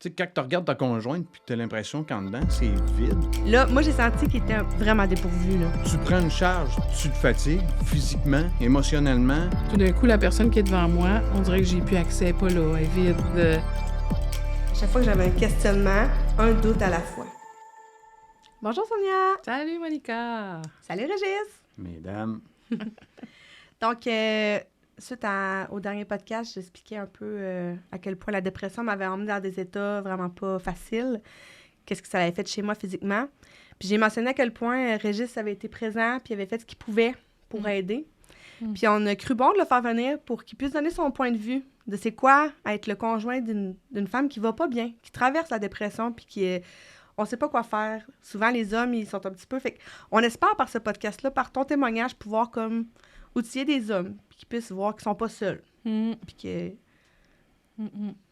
Tu sais, quand tu regardes ta conjointe puis tu as l'impression qu'en dedans, c'est vide, Là, moi, j'ai senti qu'il était vraiment dépourvu, là. tu prends une charge, tu te fatigues physiquement, émotionnellement. Tout d'un coup, la personne qui est devant moi, on dirait que j'ai plus accès, pas là, elle est vide. Chaque fois que j'avais un questionnement, un doute à la fois. Bonjour, Sonia! Salut, Monica! Salut, Régis! Mesdames, Donc, suite au dernier podcast, j'expliquais un peu à quel point la dépression m'avait emmenée dans des états vraiment pas faciles. Qu'est-ce que ça avait fait chez moi physiquement. Puis j'ai mentionné à quel point Régis avait été présent puis avait fait ce qu'il pouvait pour aider. Puis on a cru bon de le faire venir pour qu'il puisse donner son point de vue de c'est quoi être le conjoint d'une femme qui va pas bien, qui traverse la dépression puis qui est... On sait pas quoi faire. Souvent, les hommes, ils sont un petit peu... Fait on espère par ce podcast-là, par ton témoignage, pouvoir comme outiller des hommes puis qu'ils puissent voir qu'ils sont pas seuls. Puis qu'il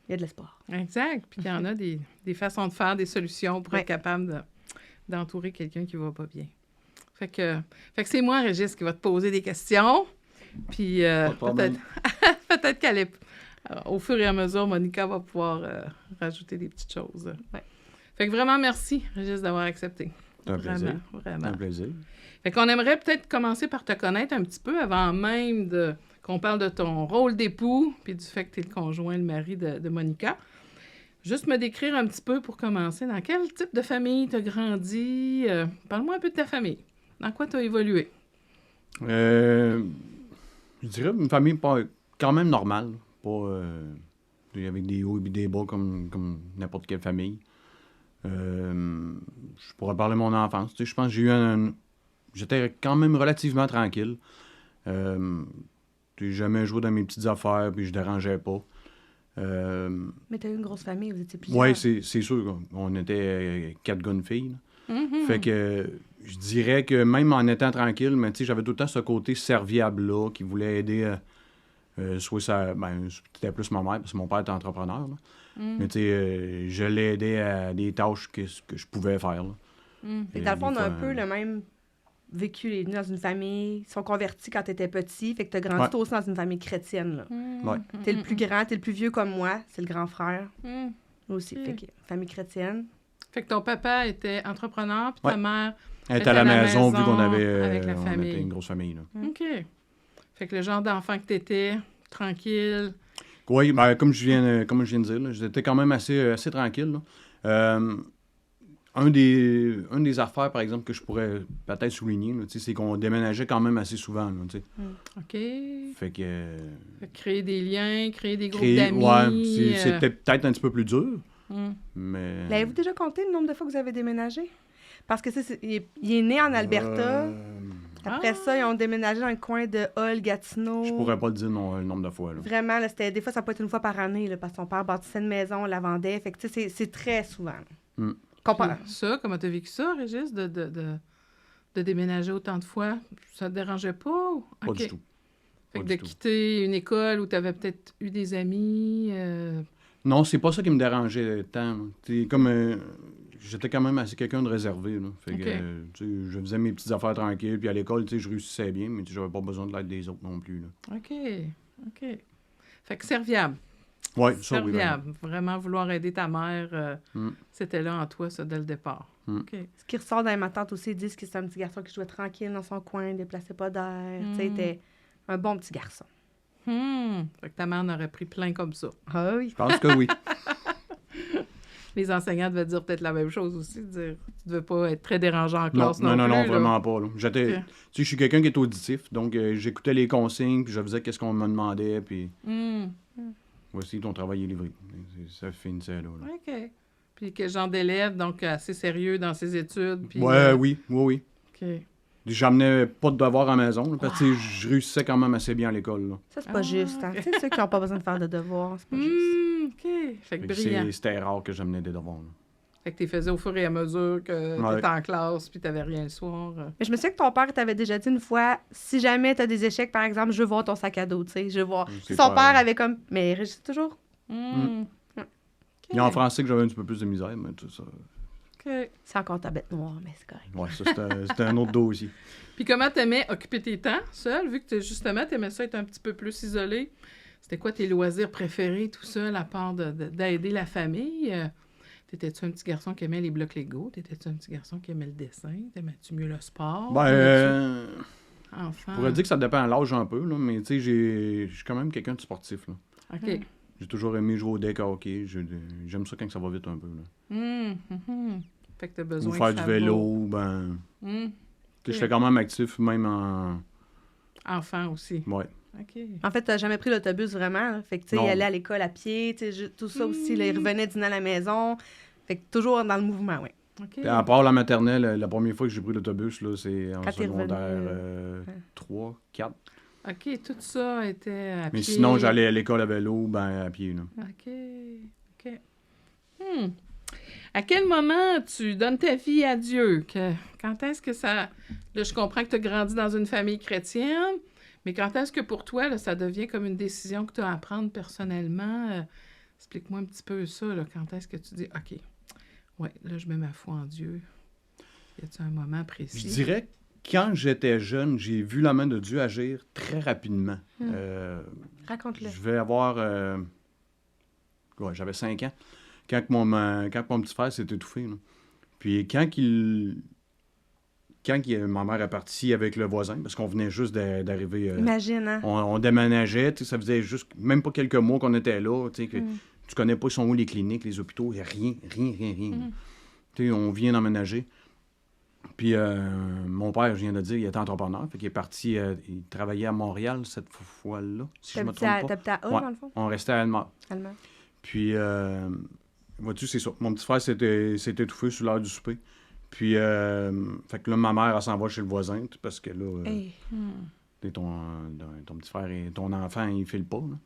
y a de l'espoir. Exact. Puis qu'il y en a des façons de faire, des solutions pour être capable d'entourer quelqu'un qui va pas bien. Fait que c'est moi, Régis, qui va te poser des questions. Puis peut-être qu'elle est... au fur et à mesure, Monica va pouvoir rajouter des petites choses. Ouais. Fait que vraiment, merci, Régis, d'avoir accepté. c'est un plaisir. Vraiment. C'est un plaisir. Fait qu'on aimerait peut-être commencer par te connaître un petit peu avant même qu'on parle de ton rôle d'époux puis du fait que tu es le conjoint, le mari de Monica. Juste me décrire un petit peu pour commencer. Dans quel type de famille tu as grandi? Parle-moi un peu de ta famille. Dans quoi tu as évolué? Je dirais une famille quand même normale. Pas avec des hauts et des bas comme n'importe quelle famille. Je pourrais parler de mon enfance. Tu sais, je pense que j'ai eu j'étais quand même relativement tranquille. J'ai jamais joué dans mes petites affaires, puis je dérangeais pas. Mais t'as eu une grosse famille, vous étiez plusieurs. Oui, c'est sûr. On était 4 gars, une fille. Fait que je dirais que même en étant tranquille, mais tu sais, j'avais tout le temps ce côté serviable-là qui voulait aider c'était plus ma mère, parce que mon père était entrepreneur. Là. Mais tu sais, je l'ai aidé à des tâches que je pouvais faire. Là. Et dans le fond, on a un peu le même vécu. Les venus dans une famille, ils sont convertis quand t'étais petit, fait que t'as grandi toi aussi dans une famille chrétienne. Là. Ouais. T'es le plus grand, t'es le plus vieux comme moi, c'est le grand frère. Moi aussi, fait que famille chrétienne. Fait que ton papa était entrepreneur, puis ta mère Elle était à la maison, vu qu'on avec avait la famille. on était une grosse famille. Là. OK. Fait que le genre d'enfant que t'étais, tranquille. Oui, ben, comme je viens de dire, là, j'étais quand même assez tranquille. Là. Un des affaires, par exemple, que je pourrais peut-être souligner, là, c'est qu'on déménageait quand même assez souvent. Là, OK. Fait que... Fait que créer des liens, créer des groupes d'amis. Ouais, c'était peut-être un petit peu plus dur, mais... L'avez-vous déjà compté le nombre de fois que vous avez déménagé? Parce que il est né en Alberta. Après ça, ils ont déménagé dans le coin de Hull, Gatineau. Je pourrais pas te dire le nombre de fois. Là. Vraiment, là, des fois, ça peut être une fois par année, là, parce que son père bâtissait une maison, la vendait. Fait que, tu sais, c'est très souvent. Ça, comment t'as vécu ça, Régis, de déménager autant de fois? Ça te dérangeait pas? Pas du tout. Fait que de quitter une école où t'avais peut-être eu des amis... Non, c'est pas ça qui me dérangeait tant. Comme... j'étais quand même assez quelqu'un de réservé. Là. Fait que, je faisais mes petites affaires tranquilles. Puis à l'école, je réussissais bien, mais j'avais pas besoin de l'aide des autres non plus. Là. OK. Fait que serviable. Oui, ça, oui. Serviable. Vraiment vouloir aider ta mère, c'était là en toi, ça, dès le départ. OK. Ce qui ressort dans ma tante aussi, ils disent que c'est un petit garçon qui jouait tranquille dans son coin, déplaçait pas d'air. Tu sais, était un bon petit garçon. Fait que ta mère en aurait pris plein comme ça. Ah oui. Je pense que oui. Les enseignants devaient dire peut-être la même chose aussi, dire tu devais pas être très dérangeant en classe non plus. Non, vraiment pas. Là. Je suis quelqu'un qui est auditif, donc j'écoutais les consignes, puis je faisais qu'est-ce qu'on me demandait, puis voici, ton travail est livré. Ça finissait là. OK. Puis quel genre d'élève, donc assez sérieux dans ses études? Puis, oui. OK. J'amenais pas de devoirs à la maison, là, parce que je réussissais quand même assez bien à l'école. Là. Ça, c'est pas juste. Hein? Tu sais, ceux qui n'ont pas besoin de faire de devoirs, c'est pas juste. OK. Fait que brillant. C'était rare que j'amenais des devoirs. Là. Fait que tu les faisais au fur et à mesure que tu étais en classe puis tu n'avais rien le soir. Mais je me souviens que ton père t'avait déjà dit une fois, si jamais tu as des échecs, par exemple, je veux voir ton sac à dos, tu sais, je veux voir. Son père avait comme... Mais Régis, toujours. Okay. Il y a en français que j'avais un petit peu plus de misère, mais tout ça... OK. C'est encore ta bête noire, mais c'est correct. Oui, ça, c'était un autre dossier. Puis comment t'aimais occuper tes temps seul, vu que justement, t'aimais ça être un petit peu plus isolé? C'était quoi tes loisirs préférés, tout ça, à part d'aider la famille? T'étais-tu un petit garçon qui aimait les blocs Lego? T'étais-tu un petit garçon qui aimait le dessin? T'aimais-tu mieux le sport? Je pourrais dire que ça dépend de l'âge un peu, là, mais tu sais, je suis quand même quelqu'un de sportif. Là. OK. J'ai toujours aimé jouer au deck à hockey. J'aime ça quand ça va vite un peu. Là. Fait que t'as besoin ou faire que ça du vélo, J'étais quand même actif, même en... Enfant aussi. Ouais. OK. En fait, t'as jamais pris l'autobus vraiment. Là. Fait que, tu sais, il allait à l'école à pied, tu sais, tout ça aussi. Là, il revenait dîner à la maison. Fait que toujours dans le mouvement, oui. OK. À part la maternelle, la première fois que j'ai pris l'autobus, là, c'est en Quand t'es secondaire 3, 4. OK, tout ça était à pied. Mais sinon, j'allais à l'école à vélo, à pied. Là. OK. À quel moment tu donnes ta vie à Dieu? Quand est-ce que ça... Là, je comprends que tu as grandi dans une famille chrétienne, mais quand est-ce que pour toi, là, ça devient comme une décision que tu as à prendre personnellement? Explique-moi un petit peu ça. Là. Quand est-ce que tu dis, OK, ouais, là, je mets ma foi en Dieu. Y a-t-il un moment précis? Je dirais que quand j'étais jeune, j'ai vu la main de Dieu agir très rapidement. Raconte-le. Je vais avoir... j'avais 5 ans. Quand mon petit frère s'est étouffé. Là. Puis quand ma mère est partie avec le voisin, parce qu'on venait juste d'arriver... Imagine, hein? On déménageait, ça faisait juste même pas quelques mois qu'on était là, tu connais pas, ils sont où les cliniques, les hôpitaux, il n'y a rien. On vient d'emménager. Puis mon père, je viens de dire, il était entrepreneur, fait qu'il est parti, il travaillait à Montréal cette fois-là, si je me trompe pas. T'habitais à Hull, dans le fond? On restait à Alma. Puis, vois-tu, c'est ça. Mon petit frère s'était étouffé sur l'heure du souper. Puis, fait que là, ma mère, elle s'en va chez le voisin, parce que là, ton petit frère et ton enfant, il file pas. Là.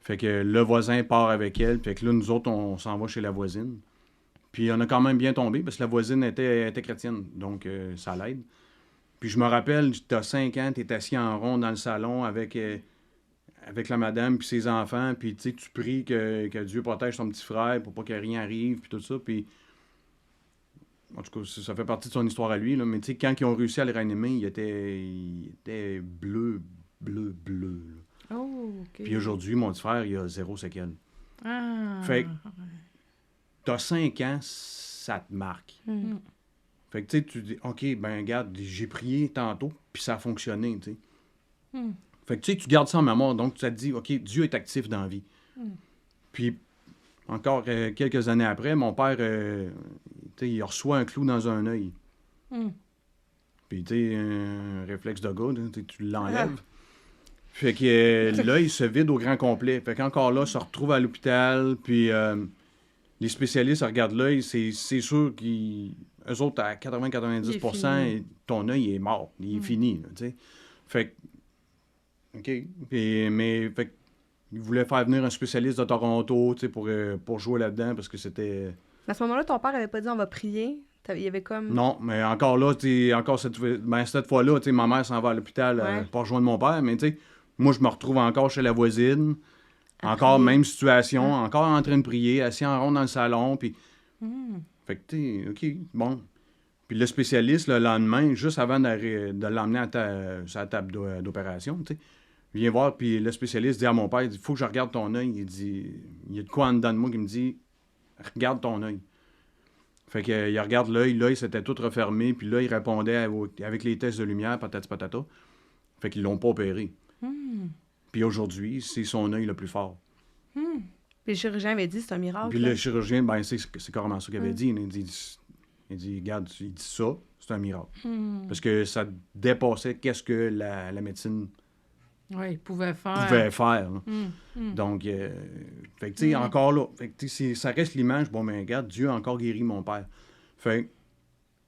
Fait que le voisin part avec elle, fait que là, nous autres, on s'en va chez la voisine. Puis, on a quand même bien tombé, parce que la voisine était chrétienne, donc ça l'aide. Puis, je me rappelle, t'as 5 ans, t'es assis en rond dans le salon avec la madame puis ses enfants, puis tu pries que Dieu protège ton petit frère pour pas que rien arrive, puis tout ça, puis... En tout cas, ça fait partie de son histoire à lui, là, mais tu sais, quand ils ont réussi à le réanimer, il était bleu. Là. Oh, OK. Puis aujourd'hui, mon petit frère, il a 0 séquelles. Ah! Fait que t'as 5 ans, ça te marque. Fait que tu sais, tu dis, OK, regarde, j'ai prié tantôt, puis ça a fonctionné, tu sais. Fait que tu sais, tu gardes ça en mémoire, donc tu te dis, OK, Dieu est actif dans la vie. Puis, encore quelques années après, mon père, il reçoit un clou dans un œil. Puis, tu sais, un réflexe de gars, tu l'enlèves. Fait que l'œil se vide au grand complet. Fait qu'encore là, se retrouve à l'hôpital, puis les spécialistes regardent l'œil, c'est sûr qu'eux autres, à 80-90%, ton œil est mort. Il est fini, tu sais. Fait que, OK. Fait il voulait faire venir un spécialiste de Toronto, pour jouer là-dedans, parce que c'était... À ce moment-là, ton père avait pas dit on va prier. Il y avait comme... Non, mais encore là, cette fois-là, ma mère s'en va à l'hôpital pour rejoindre mon père, mais moi, je me retrouve encore chez la voisine, encore même situation, encore en train de prier, assis en rond dans le salon, puis... Fait que, OK, bon. Puis le spécialiste, le lendemain, juste avant de l'emmener à sa table d'opération, vient voir, puis le spécialiste dit à mon père, il dit, faut que je regarde ton œil. Il dit, il y a de quoi en dedans de moi qui me dit, regarde ton œil. Fait qu'il regarde l'œil s'était tout refermé, puis là, il répondait avec les tests de lumière, patati patata. Fait qu'ils l'ont pas opéré. Puis aujourd'hui, c'est son œil le plus fort. Puis le chirurgien avait dit, c'est un miracle. Puis le chirurgien, c'est carrément ça qu'il avait dit. Il dit, regarde, il dit ça, c'est un miracle. Parce que ça dépassait qu'est-ce que la médecine... Oui, il pouvait faire. Là. Donc, fait que, tu sais, encore là, fait que, ça reste l'image, bon, mais regarde, Dieu a encore guéri mon père. Fait que,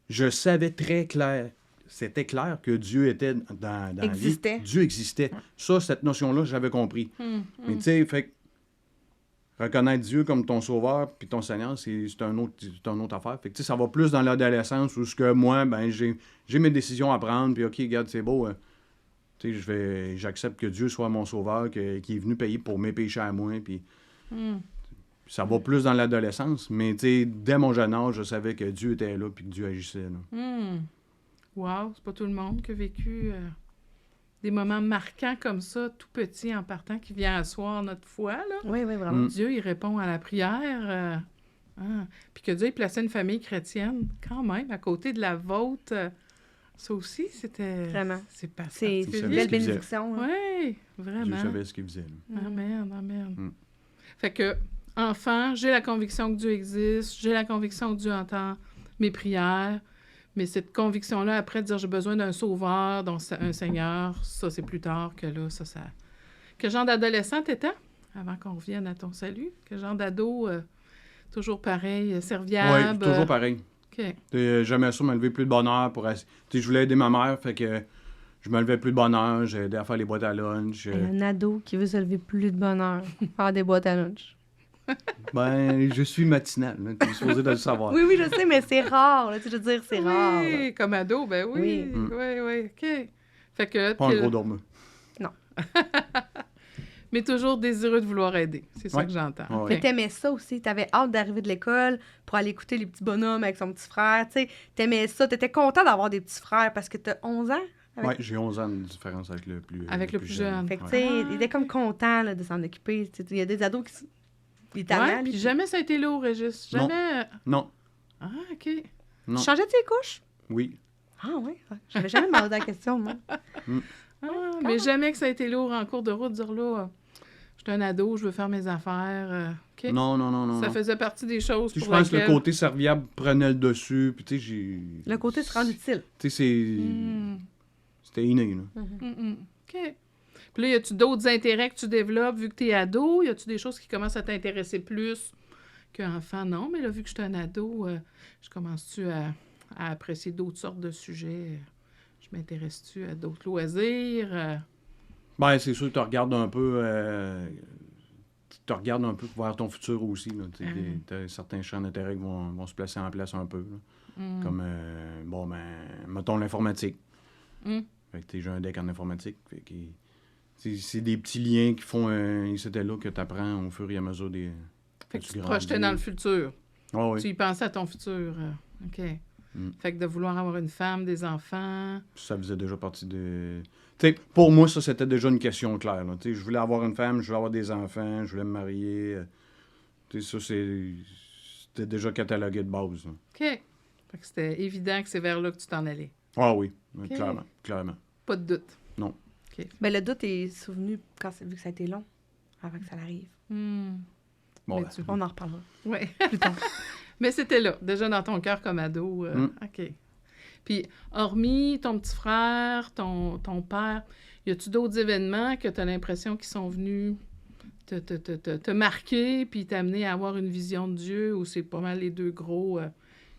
je savais très clair, c'était clair que Dieu était dans la vie. Dieu existait. Ça, cette notion-là, j'avais compris. Mais tu sais, fait que, reconnaître Dieu comme ton sauveur puis ton Seigneur, c'est une autre affaire. Fait que, tu sais, ça va plus dans l'adolescence où ce que moi, j'ai mes décisions à prendre, puis OK, regarde, c'est beau, tu sais, j'accepte que Dieu soit mon sauveur, qui est venu payer pour mes péchés à moi, puis ça va plus dans l'adolescence, mais tu sais, dès mon jeune âge, je savais que Dieu était là, puis que Dieu agissait, là. Wow, c'est pas tout le monde qui a vécu des moments marquants comme ça, tout petit en partant, qui vient asseoir notre foi, là. Oui, oui, vraiment. Dieu, il répond à la prière. Puis que Dieu ait placé une famille chrétienne, quand même, à côté de la vôtre. Ça aussi, c'était... Vraiment. C'est pas C'est Vous savez une belle ce qu'il faisait. bénédiction. Hein. Oui, Dieu vraiment. savait ce qu'il faisait. Là. Amen, amen. Mm. Fait que, enfant, j'ai la conviction que Dieu existe, j'ai la conviction que Dieu entend mes prières, mais cette conviction-là, après, de dire j'ai besoin d'un sauveur, un Seigneur, ça, c'est plus tard que là, ça... Quel genre d'adolescent t'étais, avant qu'on revienne à ton salut? Quel genre d'ado, toujours pareil, serviable? Oui, toujours pareil. OK. J'aimais ça me lever plus de bonne heure pour... Je voulais aider ma mère, fait que je me levais plus de bonne heure, j'ai aidé à faire les boîtes à lunch. Un ado qui veut se lever plus de bonne heure, faire des boîtes à lunch. Ben, je suis matinal, là, tu es supposé de le savoir. Oui, oui, je sais, mais c'est rare, là, tu veux dire, c'est rare. là. Oui, comme ado, ben oui. Oui. Oui, OK. Fait que... Pas un gros dormeux. Mais toujours désireux de vouloir aider. C'est ça Ouais. que j'entends. Ouais. OK. Mais t'aimais ça aussi, t'avais hâte d'arriver de l'école pour aller écouter les petits bonhommes avec son petit frère, tu sais. T'aimais ça, t'étais content d'avoir des petits frères parce que t'as 11 ans. Oui, j'ai 11 ans de différence avec le plus Avec le plus jeune. Fait que, tu Ouais. sais, il était comme content là, de s'en occuper. Tu sais, il y a des ados qui... Il est tannant, Ouais, lui. puis jamais ça a été lourd, Régis. Non. Jamais... Non, Ah, OK. non. Tu changeais tes couches? Oui. Ah oui, j'avais jamais demandé la question, moi. Ah, mais jamais que ça a été lourd en cours de route, dire là, je suis un ado, je veux faire mes affaires. OK. Non, non, non, non. Ça non. faisait partie des choses Tu sais, pour je pense que lesquelles... le côté serviable prenait le dessus, puis tu sais, j'ai... Le côté se rend utile. Tu sais, c'est... Hmm. C'était inné, là. OK. Puis là, y a-tu d'autres intérêts que tu développes vu que t'es ado? Y a-tu des choses qui commencent à t'intéresser plus qu'enfant? Non, mais là, vu que je suis un ado, je commence-tu à apprécier d'autres sortes de sujets? Je m'intéresse-tu à d'autres loisirs? Ben, c'est sûr que tu regardes un peu... tu regardes un peu vers ton futur aussi, là. Tu sais, t'as certains champs d'intérêt qui vont se placer en place un peu, là. Comme, bon, ben, mettons l'informatique. Fait que j'ai un deck en informatique. Fait que c'est des petits liens qui font c'était là que tu apprends au fur et à mesure des... Fait que tu te grandis. projetais dans le futur. Ah oui. Tu y pensais à ton futur. OK. Fait que de vouloir avoir une femme, des enfants... Ça faisait déjà partie de... Tu sais, pour moi, ça, c'était déjà une question claire, là. Tu sais, je voulais avoir une femme, je voulais avoir des enfants, je voulais me marier. Tu sais, ça, c'était déjà catalogué de base, là. OK. Fait que c'était évident que c'est vers là que tu t'en allais. Ah oui, Ok. clairement, clairement. Pas de doute. Non. Ben, le doute est souvenu vu que ça a été long avant que ça arrive. Bon, Mais ben, On en reparlera Oui. plus tard. Mais c'était là, déjà dans ton cœur comme ado. OK. Puis, hormis ton petit frère, ton père, y a-tu d'autres événements que tu as l'impression qu'ils sont venus te marquer puis t'amener à avoir une vision de Dieu, ou c'est pas mal les deux gros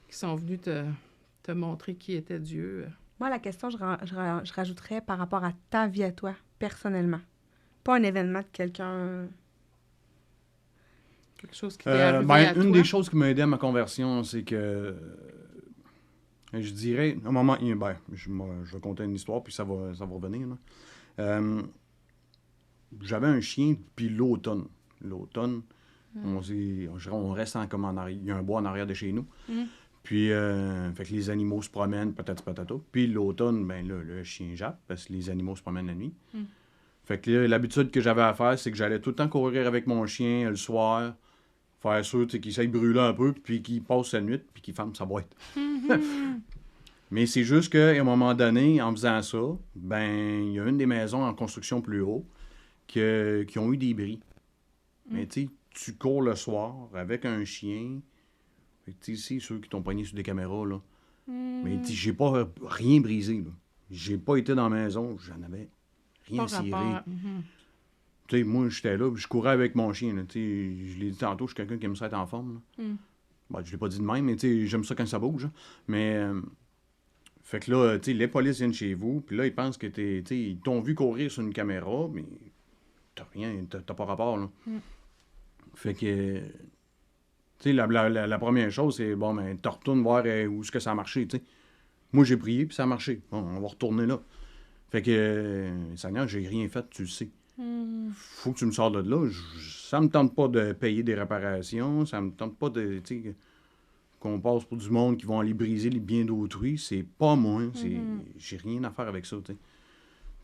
qui sont venus te montrer qui était Dieu? Moi, la question, je rajouterais par rapport à ta vie à toi, personnellement. Pas un événement de quelqu'un... Quelque chose qui t'est arrivé ben, à une toi? des choses qui m'a aidé à ma conversion, c'est que je dirais, à un moment, ben, je vais conter une histoire, puis ça va revenir, là. J'avais un chien, puis l'automne. L'automne, on reste comme en arrière. Il y a un bois en arrière de chez nous. Puis, fait que les animaux se promènent, patata. Puis l'automne, ben là, le chien jappe, parce que les animaux se promènent la nuit. Fait que là, l'habitude que j'avais à faire, c'est que j'allais tout le temps courir avec mon chien le soir, faire sûr qu'il s'aille brûler un peu, puis qu'il passe sa nuit, puis qu'il ferme sa boîte. Mais c'est juste qu'à un moment donné, en faisant ça, ben il y a une des maisons en construction plus haut qui ont eu des bris. Mais tu sais, tu cours le soir avec un chien. Fait que tu sais, c'est ceux qui t'ont pogné sur des caméras, là. Mais tu sais, j'ai pas rien brisé, là. J'ai pas été dans la maison, j'en avais rien Pas ciré. rapport. Tu sais, moi, j'étais là, puis je courais avec mon chien, là. Tu sais, je l'ai dit tantôt, je suis quelqu'un qui aime ça être en forme, là. Ben, je l'ai pas dit de même, mais tu sais, j'aime ça quand ça bouge, là. Mais... fait que là, tu sais, les polices viennent chez vous, puis là, ils pensent que tu sais, ils t'ont vu courir sur une caméra, mais t'as rien, t'as pas rapport, là. Fait que, tu sais, la première chose, c'est, bon, ben, tu retournes voir où est-ce que ça a marché, tu sais. Moi, j'ai prié, puis ça a marché. Bon, on va retourner là. Fait que, Seigneur, j'ai rien fait, tu le sais. Faut que tu me sors de là. Ça me tente pas de payer des réparations, ça me tente pas de, tu sais... qu'on passe pour du monde qui vont aller briser les biens d'autrui, c'est pas moi. J'ai rien à faire avec ça, tu sais.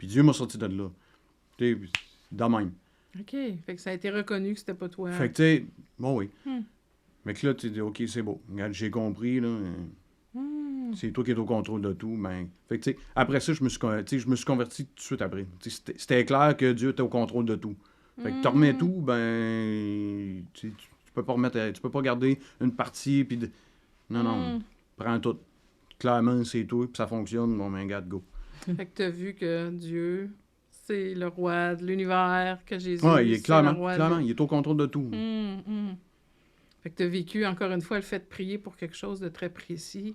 Puis Dieu m'a sorti de là. Tu sais, de même. OK. Fait que ça a été reconnu que c'était pas toi. Fait que, tu sais, bon, oui. Hmm. Mais que là, tu dis, OK, c'est beau. Regarde, j'ai compris, là. C'est toi qui es au contrôle de tout. Ben, fait que, tu sais, après ça, je me suis converti tout de suite après. Tu sais, c'était clair que Dieu était au contrôle de tout. Fait que tu remets tout, ben, tu peux pas remettre, tu peux pas garder une partie, puis non, prends tout. Clairement, c'est tout, puis ça fonctionne, bon, ben, regarde, go. Fait que t'as vu que Dieu, c'est le roi de l'univers, que Jésus, Ouais, il est c'est clairement, le roi il est au contrôle de tout. Fait que t'as vécu, encore une fois, le fait de prier pour quelque chose de très précis,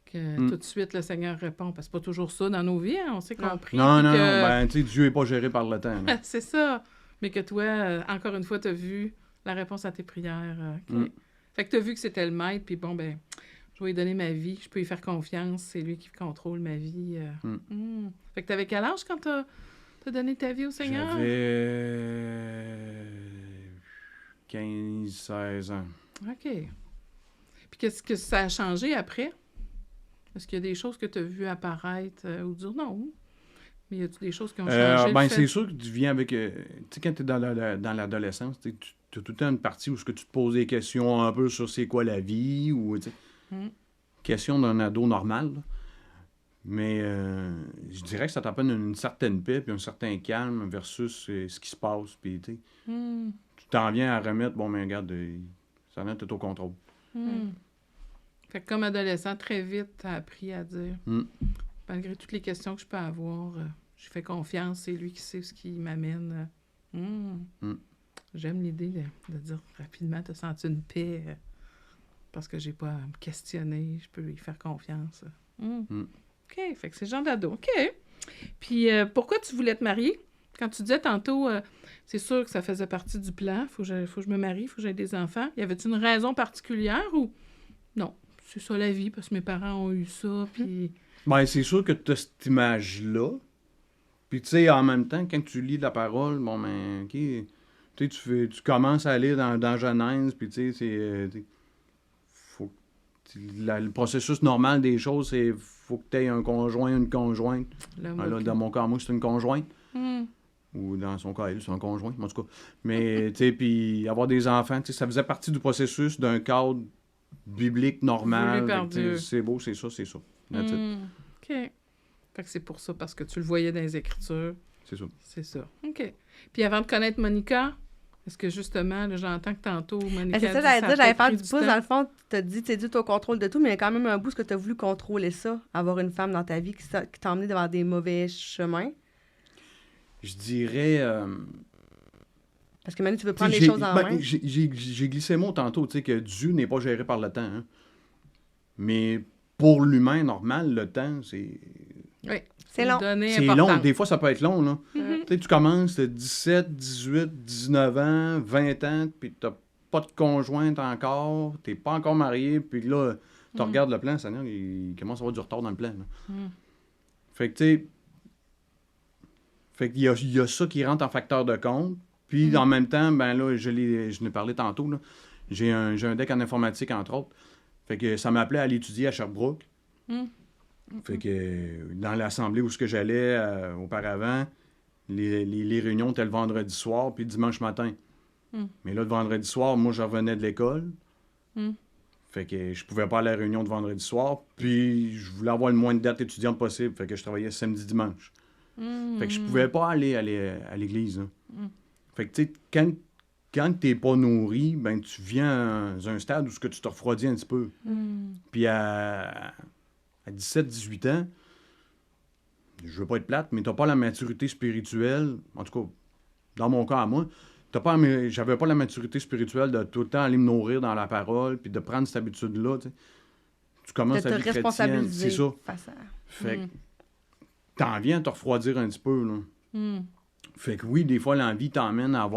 que tout de suite, le Seigneur répond. Parce que c'est pas toujours ça dans nos vies, hein? On sait qu'on prie. Non, que... ben, tu sais, Dieu est pas géré par le temps. C'est ça. Mais que toi, encore une fois, t'as vu la réponse à tes prières. Fait que t'as vu que c'était le maître, puis bon, ben, je vais lui donner ma vie, je peux lui faire confiance, c'est lui qui contrôle ma vie. Fait que t'avais quel âge quand t'as donné ta vie au Seigneur? J'avais 15-16 ans. OK. Puis qu'est-ce que ça a changé après? Est-ce qu'il y a des choses que tu as vues apparaître ou dire non? Mais y a-t-il des choses qui ont changé? Ben, c'est sûr que tu viens avec... tu sais, quand tu es dans l'adolescence, tu as tout le temps une partie où tu te poses des questions un peu sur c'est quoi la vie, ou... Question d'un ado normal, là. Mais je dirais que ça t'apporte une certaine paix puis un certain calme versus ce qui se passe. Puis, tu t'en viens à remettre, bon, mais regarde, ça vient tout au contrôle. Fait que comme adolescent, très vite, t'as appris à dire, malgré toutes les questions que je peux avoir, je fais confiance, c'est lui qui sait ce qui m'amène. J'aime l'idée de dire rapidement, t'as senti une paix parce que j'ai pas à me questionner, je peux lui faire confiance. OK, fait que c'est le genre d'ado. OK. Puis pourquoi tu voulais te marier? Quand tu disais tantôt, c'est sûr que ça faisait partie du plan, faut que je me marie, faut que j'aie des enfants. Y avait-tu une raison particulière ou non? C'est ça la vie, parce que mes parents ont eu ça, puis... Ben, c'est sûr que tu as cette image-là. Puis, tu sais, en même temps, quand tu lis la parole, bon, ben, OK, tu commences à lire dans Genèse, puis, tu sais, c'est... le processus normal des choses, c'est faut que tu aies un conjoint, une conjointe. Là, dans mon cas, moi, c'est une conjointe. Ou dans son cas, elle, c'est un conjoint, en tout cas. Mais, tu sais, puis avoir des enfants, tu sais, ça faisait partie du processus d'un cadre biblique normal. C'est beau, c'est ça. That's it. OK. Fait que c'est pour ça, parce que tu le voyais dans les Écritures. C'est ça. C'est ça. OK. Puis avant de connaître Monica, est-ce que justement, là, j'entends que tantôt, Monica. C'est ça, j'allais faire du pouce. Dans le fond, tu as dit, tu au contrôle de tout, mais il y a quand même un bout que tu as voulu contrôler ça, avoir une femme dans ta vie qui t'a emmené devant des mauvais chemins. Je dirais. Parce que maintenant, tu veux prendre les choses en main. J'ai glissé le mot tantôt, tu sais, que Dieu n'est pas géré par le temps. Hein. Mais pour l'humain normal, le temps, c'est. Oui. C'est long. C'est long. Des fois, ça peut être long, là. Tu sais, tu commences à 17, 18, 19 ans, 20 ans, puis t'as pas de conjointe encore, t'es pas encore marié, puis là, tu regardes le plan, Seigneur, il commence à avoir du retard dans le plan. Fait que, tu sais, il y a ça qui rentre en facteur de compte. Puis, en même temps, ben là, je l'ai parlé tantôt, là. J'ai un deck en informatique, entre autres. Fait que ça m'appelait à aller étudier à Sherbrooke. Fait que dans l'assemblée où j'allais auparavant, les réunions étaient le vendredi soir puis le dimanche matin. Mais là, le vendredi soir, moi, je revenais de l'école. Fait que je pouvais pas aller à la réunion de vendredi soir. Puis je voulais avoir le moins de dates étudiantes possible. Fait que je travaillais samedi-dimanche. Fait que je pouvais pas aller à l'église. Fait que, tu sais, quand t'es pas nourri, ben tu viens à un stade où tu te refroidis un petit peu. Puis à 17-18 ans, je veux pas être plate, mais t'as pas la maturité spirituelle, en tout cas, dans mon cas à moi, j'avais pas la maturité spirituelle de tout le temps aller me nourrir dans la parole, puis de prendre cette habitude-là, tu sais. Tu commences à vie chrétienne, c'est ça. Fait que t'en viens à te refroidir un petit peu, là. Fait que oui, des fois, l'envie t'emmène à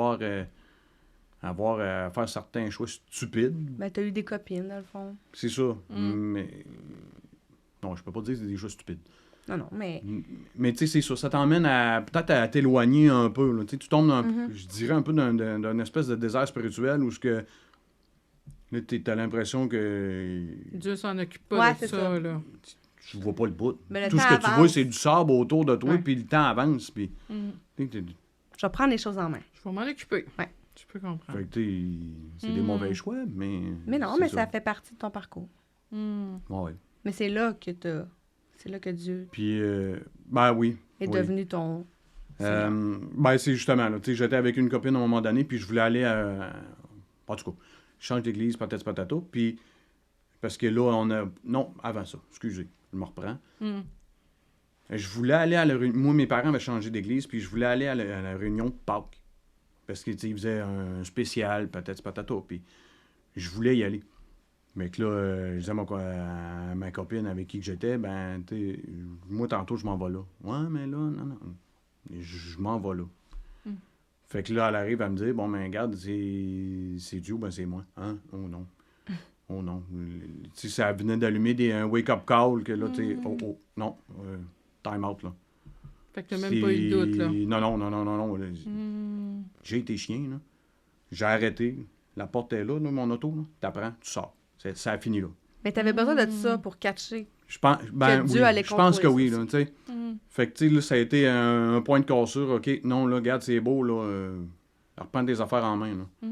à faire certains choix stupides. Ben, t'as eu des copines, dans le fond. C'est ça. Mais... Non, je peux pas dire que c'est des choix stupides. Non, mais... Mais tu sais, c'est ça. Ça t'emmène peut-être à t'éloigner un peu. Là. Tu tombes dans, je dirais, un peu d'un espèce de désert spirituel où là, t'as l'impression que... Dieu s'en occupe pas de ça, là. tu vois pas le bout. Mais le Tout ce temps que tu avance. vois, c'est du sable autour de toi, Ouais. puis le temps avance. Puis, Je vais prendre les choses en main. Je vais m'en occuper. Ouais. Tu peux comprendre. fait que, c'est des mauvais choix, mais. Mais non, c'est mais ça fait partie de ton parcours. Ouais. Mais c'est là que c'est là que Dieu Puis, ben oui. est oui. devenu ton... Ben, c'est justement, là, tu sais, j'étais avec une copine à un moment donné, puis je voulais aller en tout cas, je change d'église, peut-être patato, puis parce que là, on a... Non, avant ça, excusez, je me reprends. Je voulais aller à la réunion... Moi, mes parents avaient changé d'église, puis je voulais aller à la réunion de Pâques, parce qu'ils faisaient un spécial, peut-être patato, puis je voulais y aller. Mais que là, je disais à ma copine avec qui que j'étais, ben, tu sais, moi, tantôt, je m'en vais là. Ouais, mais là, non. Je m'en vais là. Fait que là, elle arrive à me dire, bon, ben, regarde, c'est Dieu, ben, c'est moi. Hein? Oh non. Oh non. Tu sais, ça venait d'allumer un wake-up call, que là, tu sais, oh, non, time out, là. Fait que t'as même pas eu de doute, là. Non. Là. J'ai été chien, là. J'ai arrêté. La porte est là, mon auto, là. T'apprends, tu sors. Ça a fini, là. Mais t'avais besoin de ça pour catcher. Je pense, Que Dieu oui, allait je pense que contrôler oui, ça là, tu sais. Fait que, tu sais, là, ça a été un point de cassure. OK, non, là, regarde, c'est beau, là. Reprends tes affaires en main, là.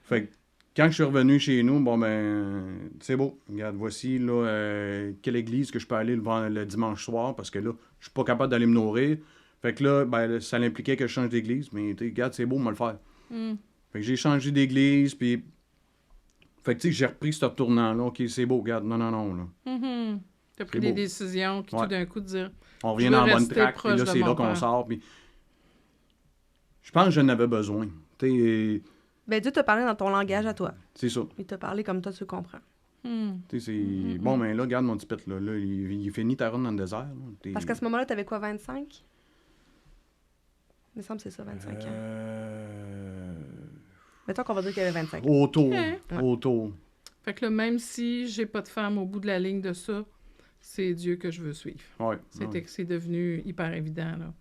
Fait que, quand je suis revenu chez nous, bon, ben, c'est beau. Regarde, voici, là, quelle église que je peux aller le dimanche soir, parce que là, je suis pas capable d'aller me nourrir. Fait que là, ben, ça impliquait que je change d'église, mais, tu sais, regarde, c'est beau, on va le faire. Fait que j'ai changé d'église, puis... Fait que, tu sais, j'ai repris ce tournant-là. OK, c'est beau, regarde, non, là. T'as pris C'est des beau. décisions qui, Ouais. tout d'un coup, de dire... On Je revient veux dans la bonne rester track, puis proche là, de c'est mon là qu'on père. sort, puis... Je pense que je n'avais besoin. Tu sais, Ben, Dieu t'a parlé dans ton langage à toi. c'est ça. Il t'a parlé comme toi, tu le comprends. Hmm. Tu sais, c'est... Bon, ben là, regarde mon petit pet, là. Il finit ta run dans le désert, là. Parce qu'à ce moment-là, t'avais quoi, 25? Il me semble que c'est ça, 25 ans. Mettons qu'on va dire qu'il avait 25 ans. Autour. Fait que là, même si j'ai pas de femme au bout de la ligne de ça, c'est Dieu que je veux suivre. Ouais. C'est devenu hyper évident, là.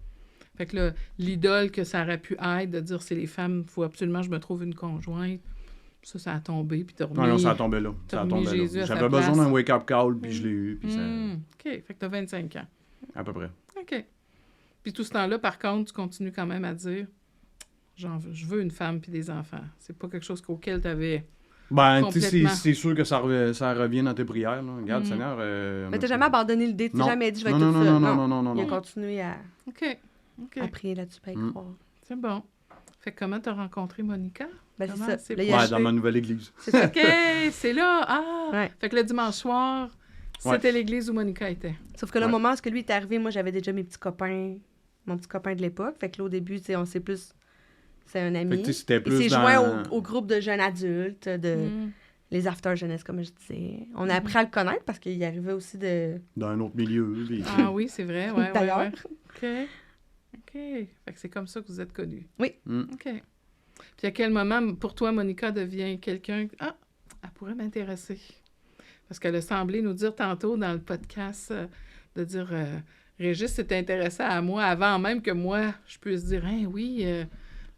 Fait que là, l'idole que ça aurait pu être de dire c'est les femmes, il faut absolument que je me trouve une conjointe, ça a tombé, puis t'as remis... Non, ça a tombé là. t'as Ça a remis tombé Jésus là. à sa J'avais besoin place. d'un wake-up call, puis je l'ai eu, puis ça... OK, fait que t'as 25 ans. À peu près. OK. Puis tout ce temps-là, par contre, tu continues quand même à dire je veux une femme puis des enfants. C'est pas quelque chose auquel t'avais... Ben, tu sais, Complètement. c'est sûr que ça revient dans tes prières, là. Regarde, Seigneur... Mais t'as jamais abandonné l'idée, tu t'es Non. jamais dit, je vais Non, être toute seule. non. Il a continué à OK. prier là-dessus, pas y croire. C'est bon. Fait que comment t'as rencontré Monica? Ben, c'est Comment ça. c'est Là, il a Ouais, acheté. dans ma nouvelle église. OK, c'est là. Ah! Ouais. Fait que le dimanche soir, c'était l'église où Monica était. Sauf que le Ouais. moment où lui est arrivé, moi, j'avais déjà mes petits copains, mon petit copain de l'époque. Fait que là, au début, tu sais, on sait plus... C'est un Fait ami. que, tu sais, c'était Il plus s'est dans... joint au groupe de jeunes adultes, de Mm. les after jeunesse, comme je disais. On a appris à le connaître parce qu'il arrivait aussi de... Dans un autre milieu, puis... Ah oui, c'est vrai. Ouais, D'ailleurs. ouais. OK. Fait que c'est comme ça que vous êtes connus. Oui. OK. Puis à quel moment, pour toi, Monica devient quelqu'un... Ah, elle pourrait m'intéresser. Parce qu'elle a semblé nous dire tantôt dans le podcast, de dire, Régis s'est intéressé à moi avant même que moi, je puisse dire, hein, oui,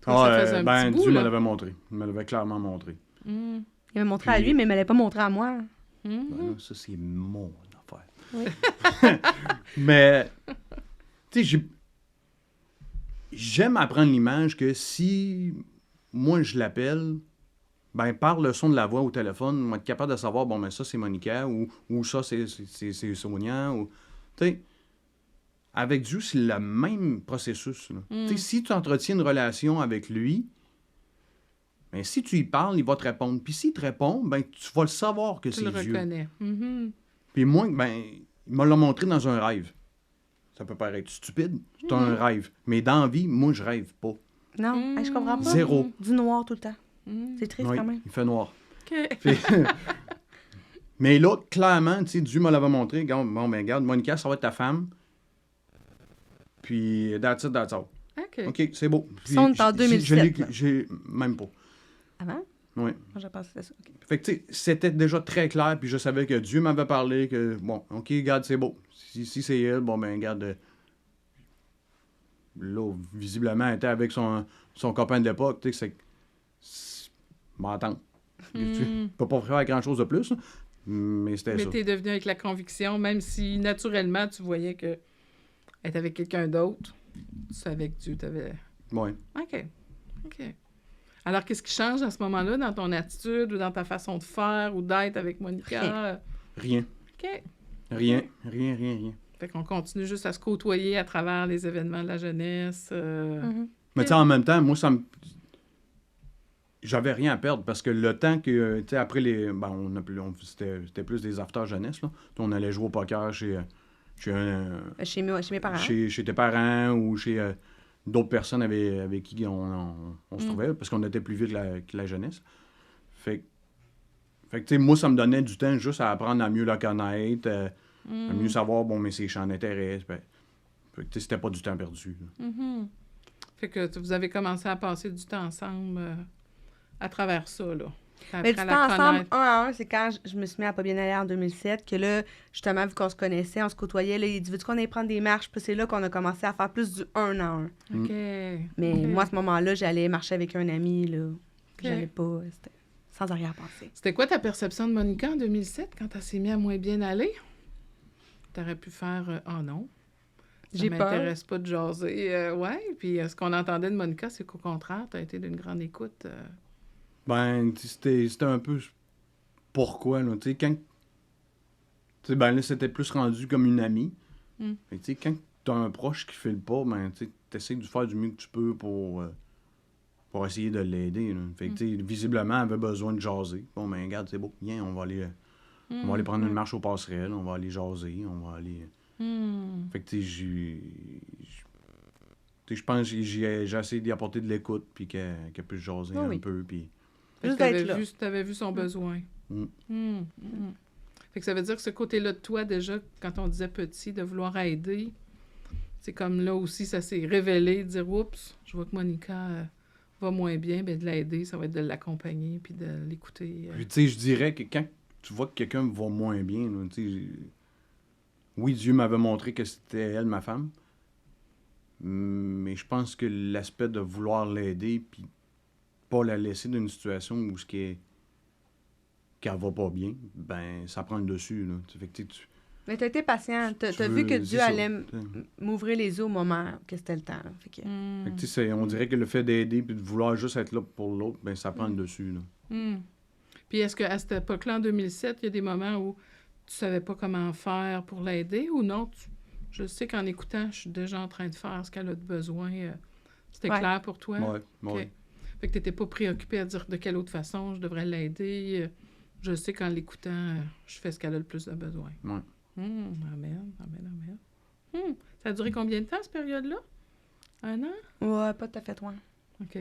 toi, ça faisait un ben, petit bout, Dieu me là. l'avait montré. Il me l'avait clairement montré. Mm. Il m'a montré à Puis- lui, mais il ne me l'avait pas montré à moi. Mhm. Ben là, ça, c'est mon affaire. Oui. Mais, tu sais, j'aime apprendre l'image que si moi, je l'appelle, ben, par le son de la voix au téléphone, on va être capable de savoir, bon, ben, ça, c'est Monica, ou ça, c'est Sonia, ou... Tu sais, avec Dieu, c'est le même processus, là. Tu sais, si tu entretiens une relation avec lui, ben, si tu y parles, il va te répondre. Puis s'il te répond, ben, tu vas le savoir que Tu c'est le Dieu. reconnais. Mhm. Puis moi, ben, il me l'a montré dans un rêve. Ça peut paraître stupide, c'est un rêve. Mais dans la vie, moi, je rêve pas. Non, hey, je comprends pas. Zéro. Du noir tout le temps. Mhm. C'est triste Oui, quand même. il fait noir. OK. Fait- Mais là, clairement, tu sais, Dieu me l'avait montré. Regarde, bon, ben, regarde, Monica, ça va être ta femme. Puis, that's it, that's all. OK. OK, c'est beau. Puis, Ça, on est en je 2007, là. j'ai même pas. Avant? Oui. Moi, je pense que c'était ça. OK. Fait que, tu sais, c'était déjà très clair, puis je savais que Dieu m'avait parlé, que, bon, OK, regarde, c'est beau. Si c'est elle, bon, ben, regarde, là, visiblement, elle était avec son copain de l'époque, tu sais, m'entendre. Tu peux pas faire grand-chose de plus, là. Mais c'était ça. Mais t'es devenu avec la conviction, même si naturellement tu voyais que être avec quelqu'un d'autre, tu savais que Dieu t'avait... Oui. OK. Alors, qu'est-ce qui change à ce moment-là dans ton attitude ou dans ta façon de faire ou d'être avec Monica? Rien. OK. Rien. Fait qu'on continue juste à se côtoyer à travers les événements de la jeunesse. Mais tu sais, en même temps, moi, j'avais rien à perdre parce que le temps que, tu sais, après les... Ben, c'était plus des after jeunesse, là. On allait jouer au poker chez Chez mes parents. chez tes parents ou chez d'autres personnes avec qui on se trouvait parce qu'on était plus vieux que la jeunesse. Fait que, tu sais, moi, ça me donnait du temps juste à apprendre à mieux la connaître, à mieux savoir, bon, mais ses champs d'intérêt. Fait que, tu sais, c'était pas du temps perdu. Fait que vous avez commencé à passer du temps ensemble à travers ça, là. Mais du temps ensemble, un à un, c'est quand je me suis mis à pas bien aller en 2007, que là, justement, vu qu'on se connaissait, on se côtoyait, là, il dit, veux-tu qu'on aille prendre des marches? Puis c'est là qu'on a commencé à faire plus du 1 à 1. OK. Mais moi, à ce moment-là, j'allais marcher avec un ami, là. J'allais pas... C'était sans arrière-pensée. C'était quoi ta perception de Monica en 2007 quand elle s'est mise à moins bien aller? T'aurais pu faire oh non, ça m'intéresse pas de jaser. Ouais, puis ce qu'on entendait de Monica, c'est qu'au contraire, t'as été d'une grande écoute. Ben, c'était un peu pourquoi, là. Tu sais, quand... Tu sais, ben là, c'était plus rendu comme une amie. Fait que, tu sais, quand t'as un proche qui fait le pas, ben, tu sais, t'essaies de faire du mieux que tu peux pour essayer de l'aider, là. Fait que, tu sais, visiblement, elle avait besoin de jaser. Bon, ben, regarde, c'est beau. Viens, on va aller prendre une marche aux passerelles, on va aller jaser, on va aller... Fait que, tu sais, je pense que j'ai essayé d'y apporter de l'écoute, puis qu'elle puisse jaser un peu, puis... T'avais vu son besoin. Fait que ça veut dire que ce côté-là de toi, déjà, quand on disait petit, de vouloir aider, c'est comme là aussi, ça s'est révélé, de dire « Oups, je vois que Monica va moins bien, bien de l'aider, ça va être de l'accompagner, puis de l'écouter. » Puis, tu sais, je dirais que quand tu vois que quelqu'un va moins bien, là, tu sais... Oui, Dieu m'avait montré que c'était elle, ma femme, mais je pense que l'aspect de vouloir l'aider, puis pas la laisser dans une situation où qu'elle va pas bien, ben ça prend le dessus, là. Fait que, mais t'as été patient. T'as vu que Dieu allait m'ouvrir les yeux au moment que c'était le temps. Là. Fait que... Fait que, tu sais, on dirait que le fait d'aider puis de vouloir juste être là pour l'autre, ben ça prend le dessus, là. Puis est-ce qu'à cette époque-là, en 2007, il y a des moments où tu savais pas comment faire pour l'aider ou non? Je sais qu'en écoutant, je suis déjà en train de faire ce qu'elle a de besoin. C'était clair pour toi? Oui. Fait que t'étais pas préoccupée à dire de quelle autre façon je devrais l'aider. Je sais qu'en l'écoutant, je fais ce qu'elle a le plus de besoin. Oui. Amen. Ça a duré combien de temps, cette période-là? 1 an? Ouais, pas tout à fait loin. OK.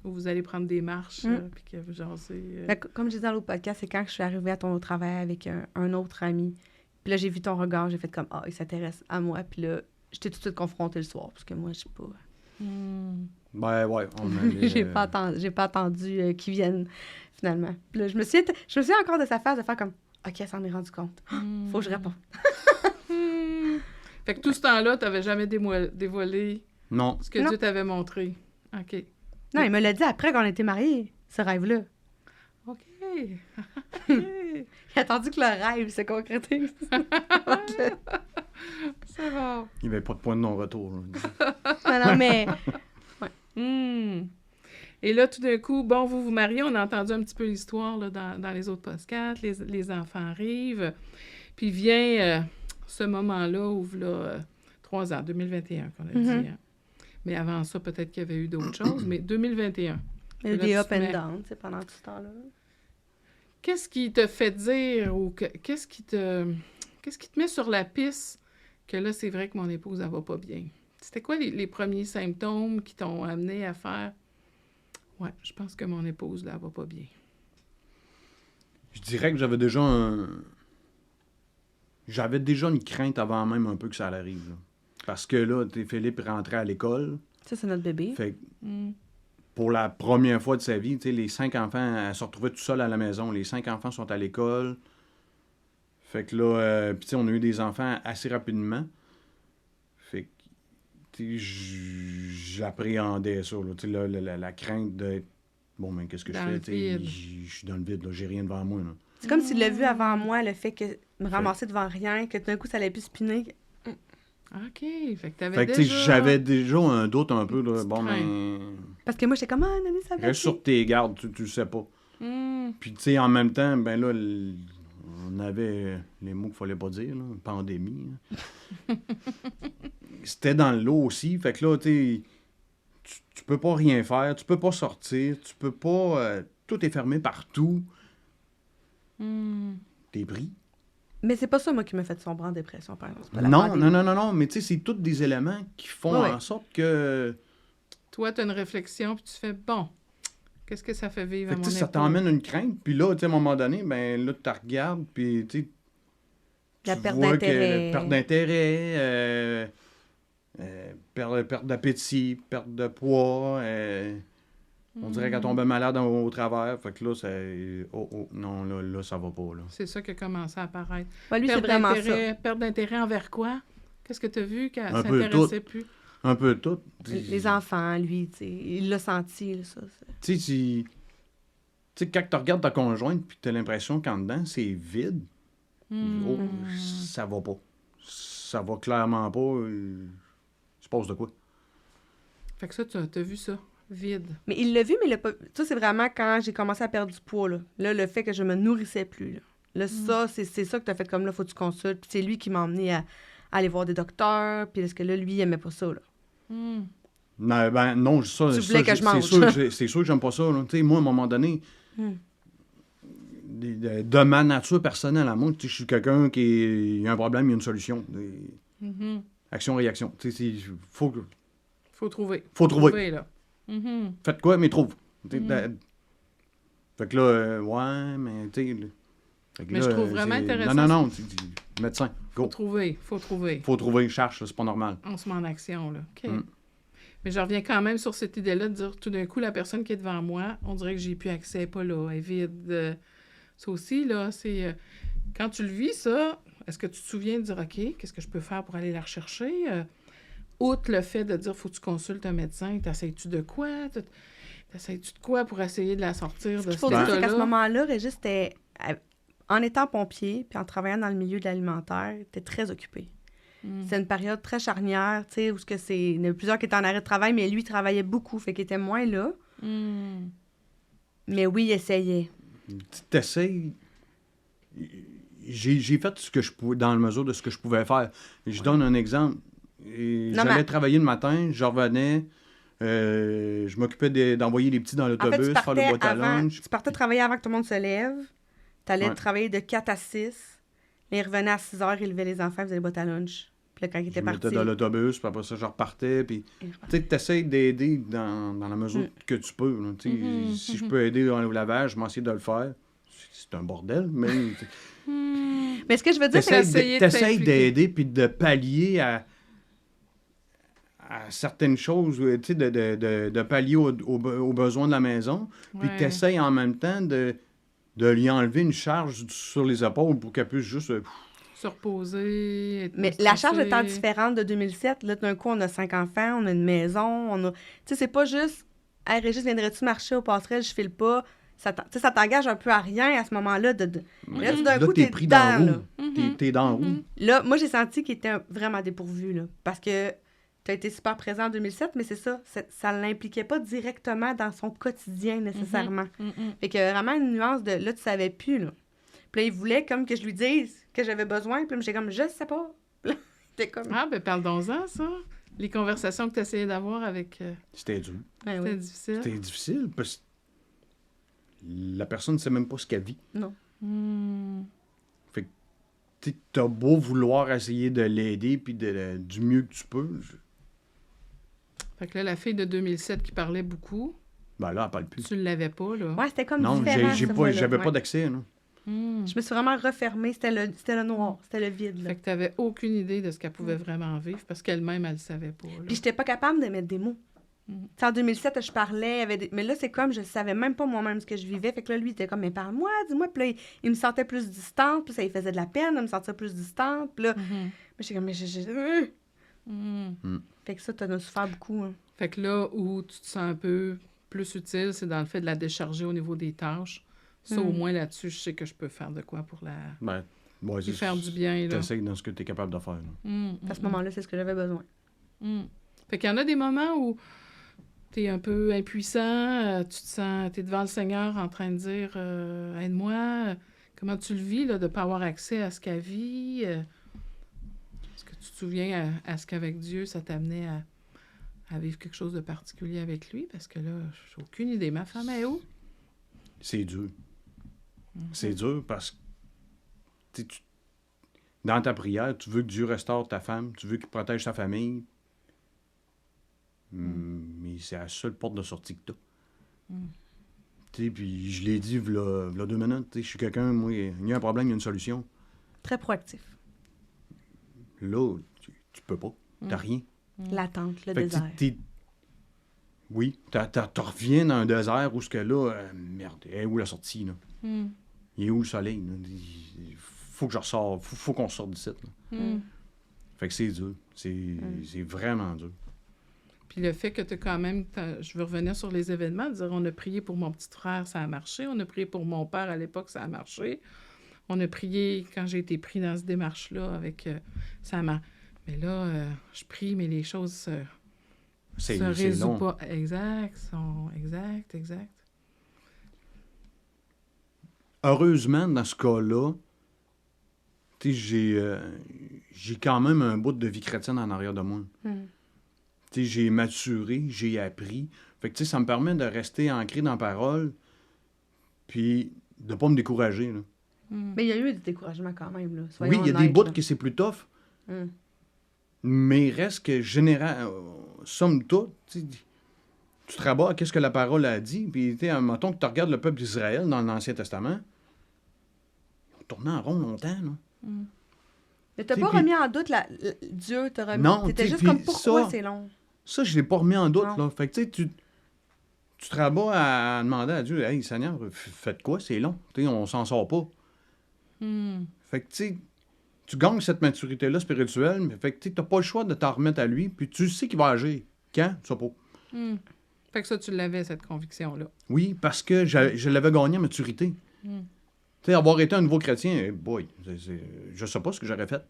Où vous allez prendre des marches, puis que vous jasez. Comme je disais dans l'autre podcast, c'est quand je suis arrivée à ton travail avec un autre ami. Puis là, j'ai vu ton regard, j'ai fait comme, il s'intéresse à moi. Puis là, j'étais tout de suite confrontée le soir, parce que moi, je sais pas... Ben ouais, on allait... j'ai pas attendu qu'ils viennent, finalement. Puis là, je me souviens encore de sa face, de faire comme, OK, elle s'en est rendu compte. Faut que je réponde. Fait que tout ce temps-là, t'avais jamais dévoilé ce que Dieu t'avait montré. OK. Non, il me l'a dit après qu'on était mariés, ce rêve-là. OK. Il a attendu que le rêve se concrétise. C'est bon. Il n'y avait pas de point de non-retour. Non, mais... Ouais. Et là, tout d'un coup, bon, vous mariez, on a entendu un petit peu l'histoire là, dans les autres podcasts, les enfants arrivent, puis vient ce moment-là où, là, 3 ans, 2021 qu'on a dit. Hein. Mais avant ça, peut-être qu'il y avait eu d'autres choses, mais 2021. Il y a eu des up and down, tu sais, pendant tout ce temps-là. Qu'est-ce qui te fait dire ou qu'est-ce qui te met sur la piste que là, c'est vrai que mon épouse, elle va pas bien? C'était quoi les premiers symptômes qui t'ont amené à faire « Ouais, je pense que mon épouse, là, elle va pas bien. » Je dirais que j'avais déjà une crainte avant même un peu que ça arrive. Là. Parce que là, Philippe rentrait à l'école. Ça, c'est notre bébé. Fait pour la première fois de sa vie, les 5 enfants, elle se retrouvait tout seule à la maison. Les 5 enfants sont à l'école. Fait que là, puis on a eu des enfants assez rapidement. Fait que j'appréhendais ça. Là, la crainte d'être... Bon, mais qu'est-ce que je fais? Je suis dans le vide, là, j'ai rien devant moi. Là. C'est comme s'il l'a vu avant moi, le fait que me ramasser devant rien, que tout d'un coup, ça allait plus spinner. OK. Fait que t'avais Fait que, tu sais, déjà... j'avais déjà un doute un peu, là. Bon, crainte. ben. Parce que moi, j'étais comme, Nanny, ça va. Reste sur tes gardes, tu le sais pas. Hmm. Puis, tu sais, en même temps, ben là, on avait les mots qu'il fallait pas dire, là, pandémie. Là. C'était dans le lot aussi. Fait que là, tu sais, tu peux pas rien faire, tu peux pas sortir, tu peux pas. Tout est fermé partout. T'es pris. Mais c'est pas ça, moi, qui m'a fait sombrer en dépression, par exemple. C'est pas la Non, pandémie. non, mais tu sais, c'est tous des éléments qui font Ouais. en sorte que. Toi, tu as une réflexion, puis tu fais, bon, qu'est-ce que ça fait vivre Fait à que, mon tu sais, ça épaule? t'emmène une crainte. Puis là, tu sais, à un moment donné, ben là, tu te regardes, puis tu sais. La tu perte vois que d'intérêt. la perte d'intérêt, perte d'appétit, perte de poids. On dirait qu'elle tombait malade au travers. Fait que là, non, là, ça va pas, là. C'est ça qui a commencé à apparaître. Ouais, lui, c'est vraiment ça. Perte d'intérêt envers quoi? Qu'est-ce que tu as vu qu'elle Un peu s'intéressait plus? Un peu tout. Les enfants, lui, tu sais, il l'a senti, là, ça. Tu sais, tu sais, quand tu regardes ta conjointe, puis tu as l'impression qu'en dedans, c'est vide, oh, ça va pas. Ça va clairement pas. Il se passe de quoi? Fait que ça, tu as vu ça, vide. Mais il l'a vu, mais il l'a pas... Ça, c'est vraiment quand j'ai commencé à perdre du poids, là. Là, le fait que je me nourrissais plus, là. Là, ça, c'est ça que t'as fait comme là, faut que tu consultes. Puis c'est lui qui m'a emmené à aller voir des docteurs. Puis parce que là, lui, il aimait pas ça, là. Non, ben, non, ça, Tu voulais que je mange. c'est sûr que j'aime pas ça. Là. Tu sais, moi, à un moment donné, de ma nature personnelle à moi, tu sais, je suis quelqu'un il y a un problème, il y a une solution. Action-réaction. Tu sais, faut Faut trouver. là. Faites quoi, mais trouve. Fait que là, ouais, mais tu sais... fait que Mais là, je trouve vraiment c'est- intéressant. Non, médecin, go. Faut trouver. Faut trouver, cherche, là, c'est pas normal. On se met en action, là. OK. Mais je reviens quand même sur cette idée-là de dire, tout d'un coup, la personne qui est devant moi, on dirait que j'ai plus accès, elle est pas là, elle est vide. Ça aussi, là, c'est... quand tu le vis, ça, est-ce que tu te souviens de dire, OK, qu'est-ce que je peux faire pour aller la rechercher? Outre le fait de dire, faut que tu consultes un médecin, t'essayes-tu de quoi? T'essayes-tu de quoi pour essayer de la sortir Ce de qu'il cet faut dire, c'est qu'à ce état-là? moment-là, Régis était... En étant pompier, puis en travaillant dans le milieu de l'alimentaire, il était très occupé. C'est une période très charnière, tu sais, où il y en a plusieurs qui étaient en arrêt de travail, mais lui, il travaillait beaucoup, fait qu'il était moins là. Mais oui, il essayait. T'essayes... J'ai fait ce que je pouvais, dans la mesure de ce que je pouvais faire. Je donne un exemple. J'allais travailler le matin, je revenais, je m'occupais d'envoyer les petits dans En l'autobus, fait, faire le boîte à lunch. tu partais travailler avant que tout le monde se lève. Tu allais Ouais. travailler de 4 à 6. Là, il revenait à 6 heures, il levait les enfants, il faisait le boîte à lunch. Puis là, quand il Je était me parti... mettais dans l'autobus, puis après ça, je repartais. Puis, tu sais, t'essayes d'aider dans la mesure que tu peux. Là, tu sais. Si je peux aider dans le lavage, je m'essaie de le faire. C'est un bordel, mais Mais ce que je veux dire, c'est essayer de t'essayes t'impliquer. d'aider puis de pallier à certaines choses, tu sais, de pallier aux besoins de la maison. Puis Ouais. t'essayes en même temps de lui enlever une charge sur les épaules pour qu'elle puisse juste... Se reposer. être Mais pas la charge stressé. étant différente de 2007, là, d'un coup, on a 5 enfants, on a une maison, on a... Tu sais, c'est pas juste « Hey, Régis, viendrais-tu marcher au passerelle? Je file pas. » Tu sais, ça t'engage un peu à rien à ce moment-là. Là, tout d'un coup, t'es t'es pris dedans, dans la là. roue. T'es dans la roue. Là, moi, j'ai senti qu'il était vraiment dépourvu, là. Parce que tu as été super présent en 2007, mais c'est ça. Ça ne l'impliquait pas directement dans son quotidien, nécessairement. Fait qu'il y a vraiment une nuance de là, tu savais plus, là. Puis là, il voulait comme que je lui dise que j'avais besoin. Puis là, j'étais comme, je sais pas. Puis là, t'es comme. Ah, ben parle-donc-en, ça. Les conversations que tu essayais d'avoir avec... C'était dur. Ben C'était oui. difficile. C'était difficile parce que la personne ne sait même pas ce qu'elle vit. Non. Fait que tu t'as beau vouloir essayer de l'aider puis du mieux que tu peux. Fait que là, la fille de 2007 qui parlait beaucoup, Ben là, elle parle plus. tu ne l'avais pas, là. Ouais, c'était comme Non, différent. cette fois-là. j'avais Ouais. pas d'accès. Là. Je me suis vraiment refermée. C'était le noir. C'était le vide, là. Fait que tu n'avais aucune idée de ce qu'elle pouvait vraiment vivre parce qu'elle-même, elle ne le savait pas. Là. Puis j'étais pas capable de mettre des mots. Tu sais, en 2007, je parlais, mais là, c'est comme, je savais même pas moi-même ce que je vivais. Fait que là, lui, il était comme, mais parle-moi, dis-moi. Puis là, il me sentait plus distante, puis ça lui faisait de la peine de me sentir plus distante. Puis là, j'étais comme, mais Fait que ça, t'en as souffert beaucoup. Hein. Fait que là où tu te sens un peu plus utile, c'est dans le fait de la décharger au niveau des tâches, Ça, au moins, là-dessus, je sais que je peux faire de quoi pour Ben, ouais, lui faire du bien, là. T'essayes dans ce que t'es capable de faire, là. À ce moment-là, c'est ce que j'avais besoin. Fait qu'il y en a des moments où t'es un peu impuissant, tu te sens... T'es devant le Seigneur en train de dire aide-moi. Comment tu le vis, là, de ne pas avoir accès à ce qu'elle vit? Est-ce que tu te souviens à ce qu'avec Dieu, ça t'amenait à vivre quelque chose de particulier avec lui? Parce que là, j'ai aucune idée. Ma femme est où? C'est dur. C'est dur parce que dans ta prière, tu veux que Dieu restaure ta femme, tu veux qu'il protège ta famille, mais c'est la seule porte de sortie que tu as. Puis je l'ai dit, v'là 2 minutes, je suis quelqu'un, moi, il y a un problème, il y a une solution. Très proactif. Là, tu peux pas, t'as rien. L'attente, le Fait que désert. oui, tu reviens dans un désert où ce que là, merde, elle est où la sortie, là? Il est où le soleil, là? Il faut que je ressors, faut qu'on sorte d'ici, là. Fait que c'est dur, c'est vraiment dur. Puis le fait que tu quand même... Je veux revenir sur les événements, dire on a prié pour mon petit frère, ça a marché. On a prié pour mon père à l'époque, ça a marché. On a prié quand j'ai été pris dans cette démarche-là avec... ça m'a... Mais là, je prie, mais les choses se résout pas. Exact. Heureusement, dans ce cas-là, j'ai quand même un bout de vie chrétienne en arrière de moi. J'ai maturé, j'ai appris. Fait que ça me permet de rester ancré dans la parole, puis de pas me décourager. Là. Mais il y a eu du découragement quand même. Là. Oui, il y a des bouts qui c'est plus tough. Mais reste que somme toute, tu te rabats à qu'est-ce que la parole a dit, puis mettons que tu regardes le peuple d'Israël dans l'Ancien Testament, ils tournaient en rond longtemps. Là. Mais t'as pas remis en doute Dieu t'a remis. Non, t'étais juste comme pourquoi c'est long. Ça, je l'ai pas remis en doute. Non. Là. Fait que tu te rabats à demander à Dieu, hey Seigneur, faites quoi, c'est long. On s'en sort pas. Fait que tu gagnes cette maturité-là spirituelle, mais fait que t'as pas le choix de t'en remettre à lui, puis tu sais qu'il va agir. Quand? Tu sais pas. Fait que ça, tu l'avais, cette conviction-là. Oui, parce que je l'avais gagné en maturité. Tu sais, avoir été un nouveau chrétien, boy, je sais pas ce que j'aurais fait.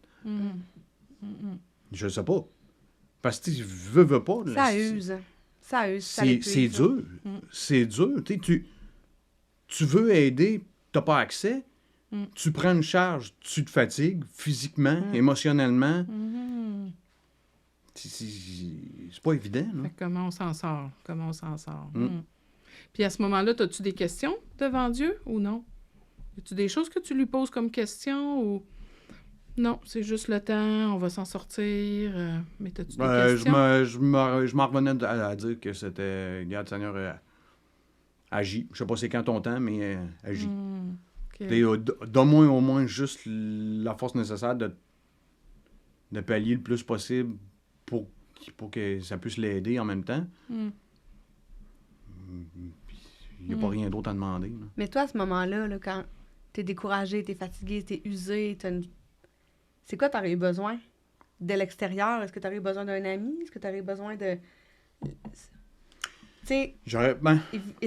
Je sais pas. Parce que tu veux pas. Là, ça use. Ça use. C'est dur. C'est dur. Tu veux aider, t'as pas accès. Tu prends une charge, tu te fatigues physiquement, émotionnellement. C'est pas évident. Là. Fait que comment on s'en sort? Puis à ce moment-là, as-tu des questions devant Dieu ou non? As-tu des choses que tu lui poses comme question ou... Non, c'est juste le temps, on va s'en sortir. Mais as-tu des questions? Je m'en revenais à dire que c'était... Regarde, Seigneur, agis. Je sais pas c'est quand ton temps, mais agis. Okay. Donne-moi au moins juste la force nécessaire de pallier le plus possible pour que ça puisse l'aider en même temps. Il n'y a pas rien d'autre à demander. Là. Mais toi, à ce moment-là, là, quand t'es découragé, t'es fatigué, t'es usé, c'est quoi t'aurais eu besoin? De l'extérieur? Est-ce que t'aurais eu besoin d'un ami? Est-ce que t'aurais eu besoin de... Est-ce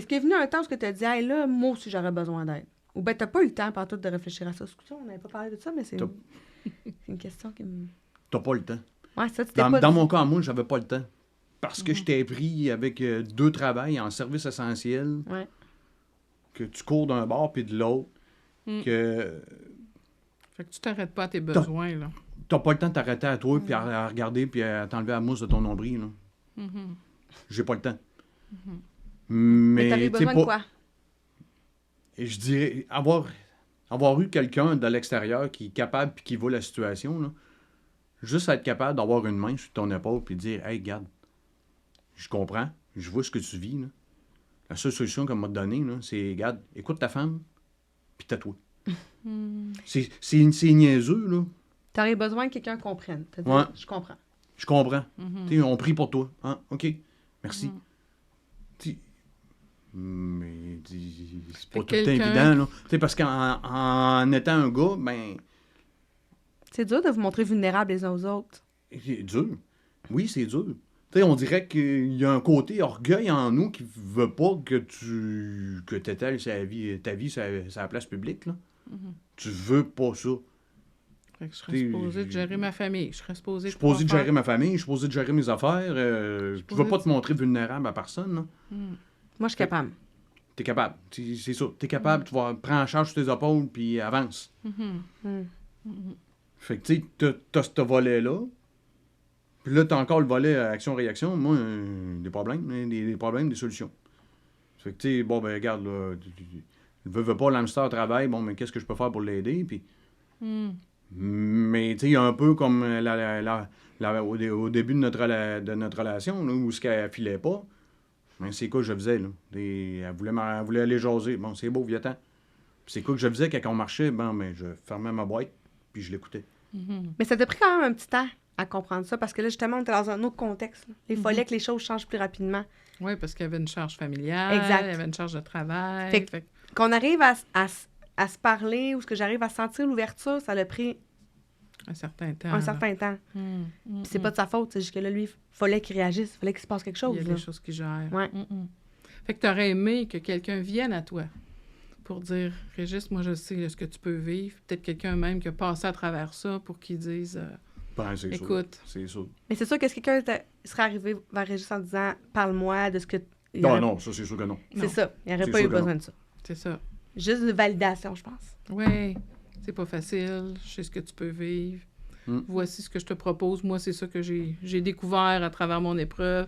qu'il est venu un temps où tu as dit « Hey, là, moi aussi, j'aurais besoin d'aide. » Ou bien t'as pas eu le temps, partout, de réfléchir à ça. Excusez, on n'avait pas parlé de ça, mais c'est une question qui me... T'as pas le temps. Ouais, ça, dans mon cas, moi, j'avais pas le temps. Parce que j'étais pris avec 2 travails en service essentiel. Ouais. Que tu cours d'un bord puis de l'autre. Que... Fait que tu t'arrêtes pas à tes besoins, là. T'as pas le temps de t'arrêter à toi, puis à regarder, puis à t'enlever la mousse de ton nombril, là. J'ai pas le temps. Mais t'avais besoin de quoi? Et je dirais, avoir eu quelqu'un de l'extérieur qui est capable puis qui voit la situation, là, juste être capable d'avoir une main sur ton épaule puis dire « Hey, regarde, je comprends, je vois ce que tu vis. Là. La seule solution qu'on m'a donnée, là, c'est « Regarde, écoute ta femme, puis tais-toi. » C'est niaiseux, là. T'aurais besoin que quelqu'un comprenne. T'as dit, je comprends. Je comprends. On prie pour toi. Hein? OK, merci. Mais c'est pas tout le temps évident, là. Parce qu'en étant un gars, ben... C'est dur de vous montrer vulnérable les uns aux autres. C'est dur. Oui, c'est dur. Tu sais, on dirait qu'il y a un côté orgueil en nous qui veut pas que t'étales ta vie sur la place publique, là. Tu veux pas ça. Fait que je serais supposée de gérer ma famille. Je serais supposée Je suis supposé de gérer ma famille, je suis supposé de gérer mes affaires. Tu veux pas te montrer vulnérable à personne, là. Moi, je suis capable. T'es capable. C'est ça. T'es capable, tu vas prendre en charge sur tes épaules, puis avance. Fait que, tu sais, t'as ce volet-là. Puis là, t'as encore le volet action-réaction. Moi, des problèmes, des problèmes, des solutions. Fait que, tu sais, bon, ben, regarde, là, il veut pas, l'hamster travaille, bon, mais qu'est-ce que je peux faire pour l'aider? Puis... Mais, tu sais, il y a un peu comme au début de notre relation, là, où ce qu'elle filait pas, ben, c'est quoi que je faisais, là? Elle voulait aller jaser. Bon, c'est beau, viens-t'en. Puis c'est quoi que je faisais quand on marchait? Bon, ben, je fermais ma boîte, puis je l'écoutais. Mais ça t'a pris quand même un petit temps à comprendre ça, parce que là, justement, on était dans un autre contexte. Là. Il fallait que les choses changent plus rapidement. Oui, parce qu'il y avait une charge familiale, Exact. il y avait une charge de travail. Fait qu'on arrive à se parler, ou ce que j'arrive à sentir l'ouverture, ça l'a pris un certain temps. un certain temps. Puis c'est pas de sa faute, c'est juste que là, lui, il fallait qu'il réagisse, il fallait qu'il se passe quelque chose. Il y a là. des choses qui gèrent. Ouais. Fait que t'aurais aimé que quelqu'un vienne à toi pour dire « Régis, moi, je sais là, ce que tu peux vivre. » Peut-être quelqu'un même qui a passé à travers ça pour qu'il dise Ben, c'est écoute. C'est ça. Mais c'est sûr que si quelqu'un serait arrivé vers Régis en disant « Parle-moi de ce que... » Non, ça, c'est sûr que non. C'est ça. Il n'y aurait C'est pas eu sûr que besoin de ça. C'est ça. Juste de validation, je pense. Oui, c'est pas facile. Je sais ce que tu peux vivre. Voici ce que je te propose. Moi, c'est ça que j'ai découvert à travers mon épreuve.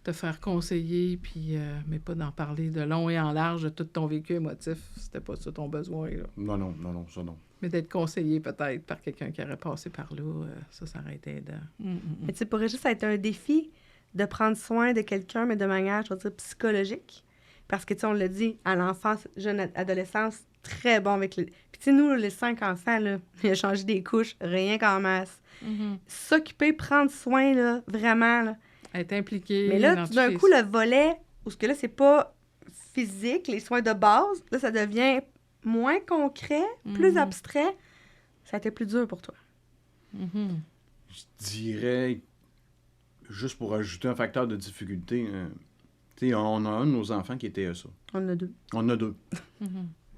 Te faire conseiller, puis mais pas d'en parler de long et en large de tout ton vécu émotif. C'était pas ça ton besoin, là. Non, ça non. Mais d'être conseillé peut-être par quelqu'un qui aurait passé par là, ça aurait été aidant. Mais tu sais, pour Régis, ça a été un défi de prendre soin de quelqu'un, mais de manière, je veux dire, psychologique. Parce que, tu sais, on l'a dit, à l'enfance, jeune adolescence, très bon avec le... Puis, tu sais, nous, les 5 enfants, là, il a changé des couches, rien qu'en masse. S'occuper, prendre soin, là, vraiment, là. Être impliqué. Mais là, d'un coup, le volet, où ce que là, c'est pas physique, les soins de base, là, ça devient moins concret, plus abstrait. Ça a été plus dur pour toi. Je dirais, juste pour ajouter un facteur de difficulté, tu sais, on a un de nos enfants qui était ça. On en a 2. On en a 2.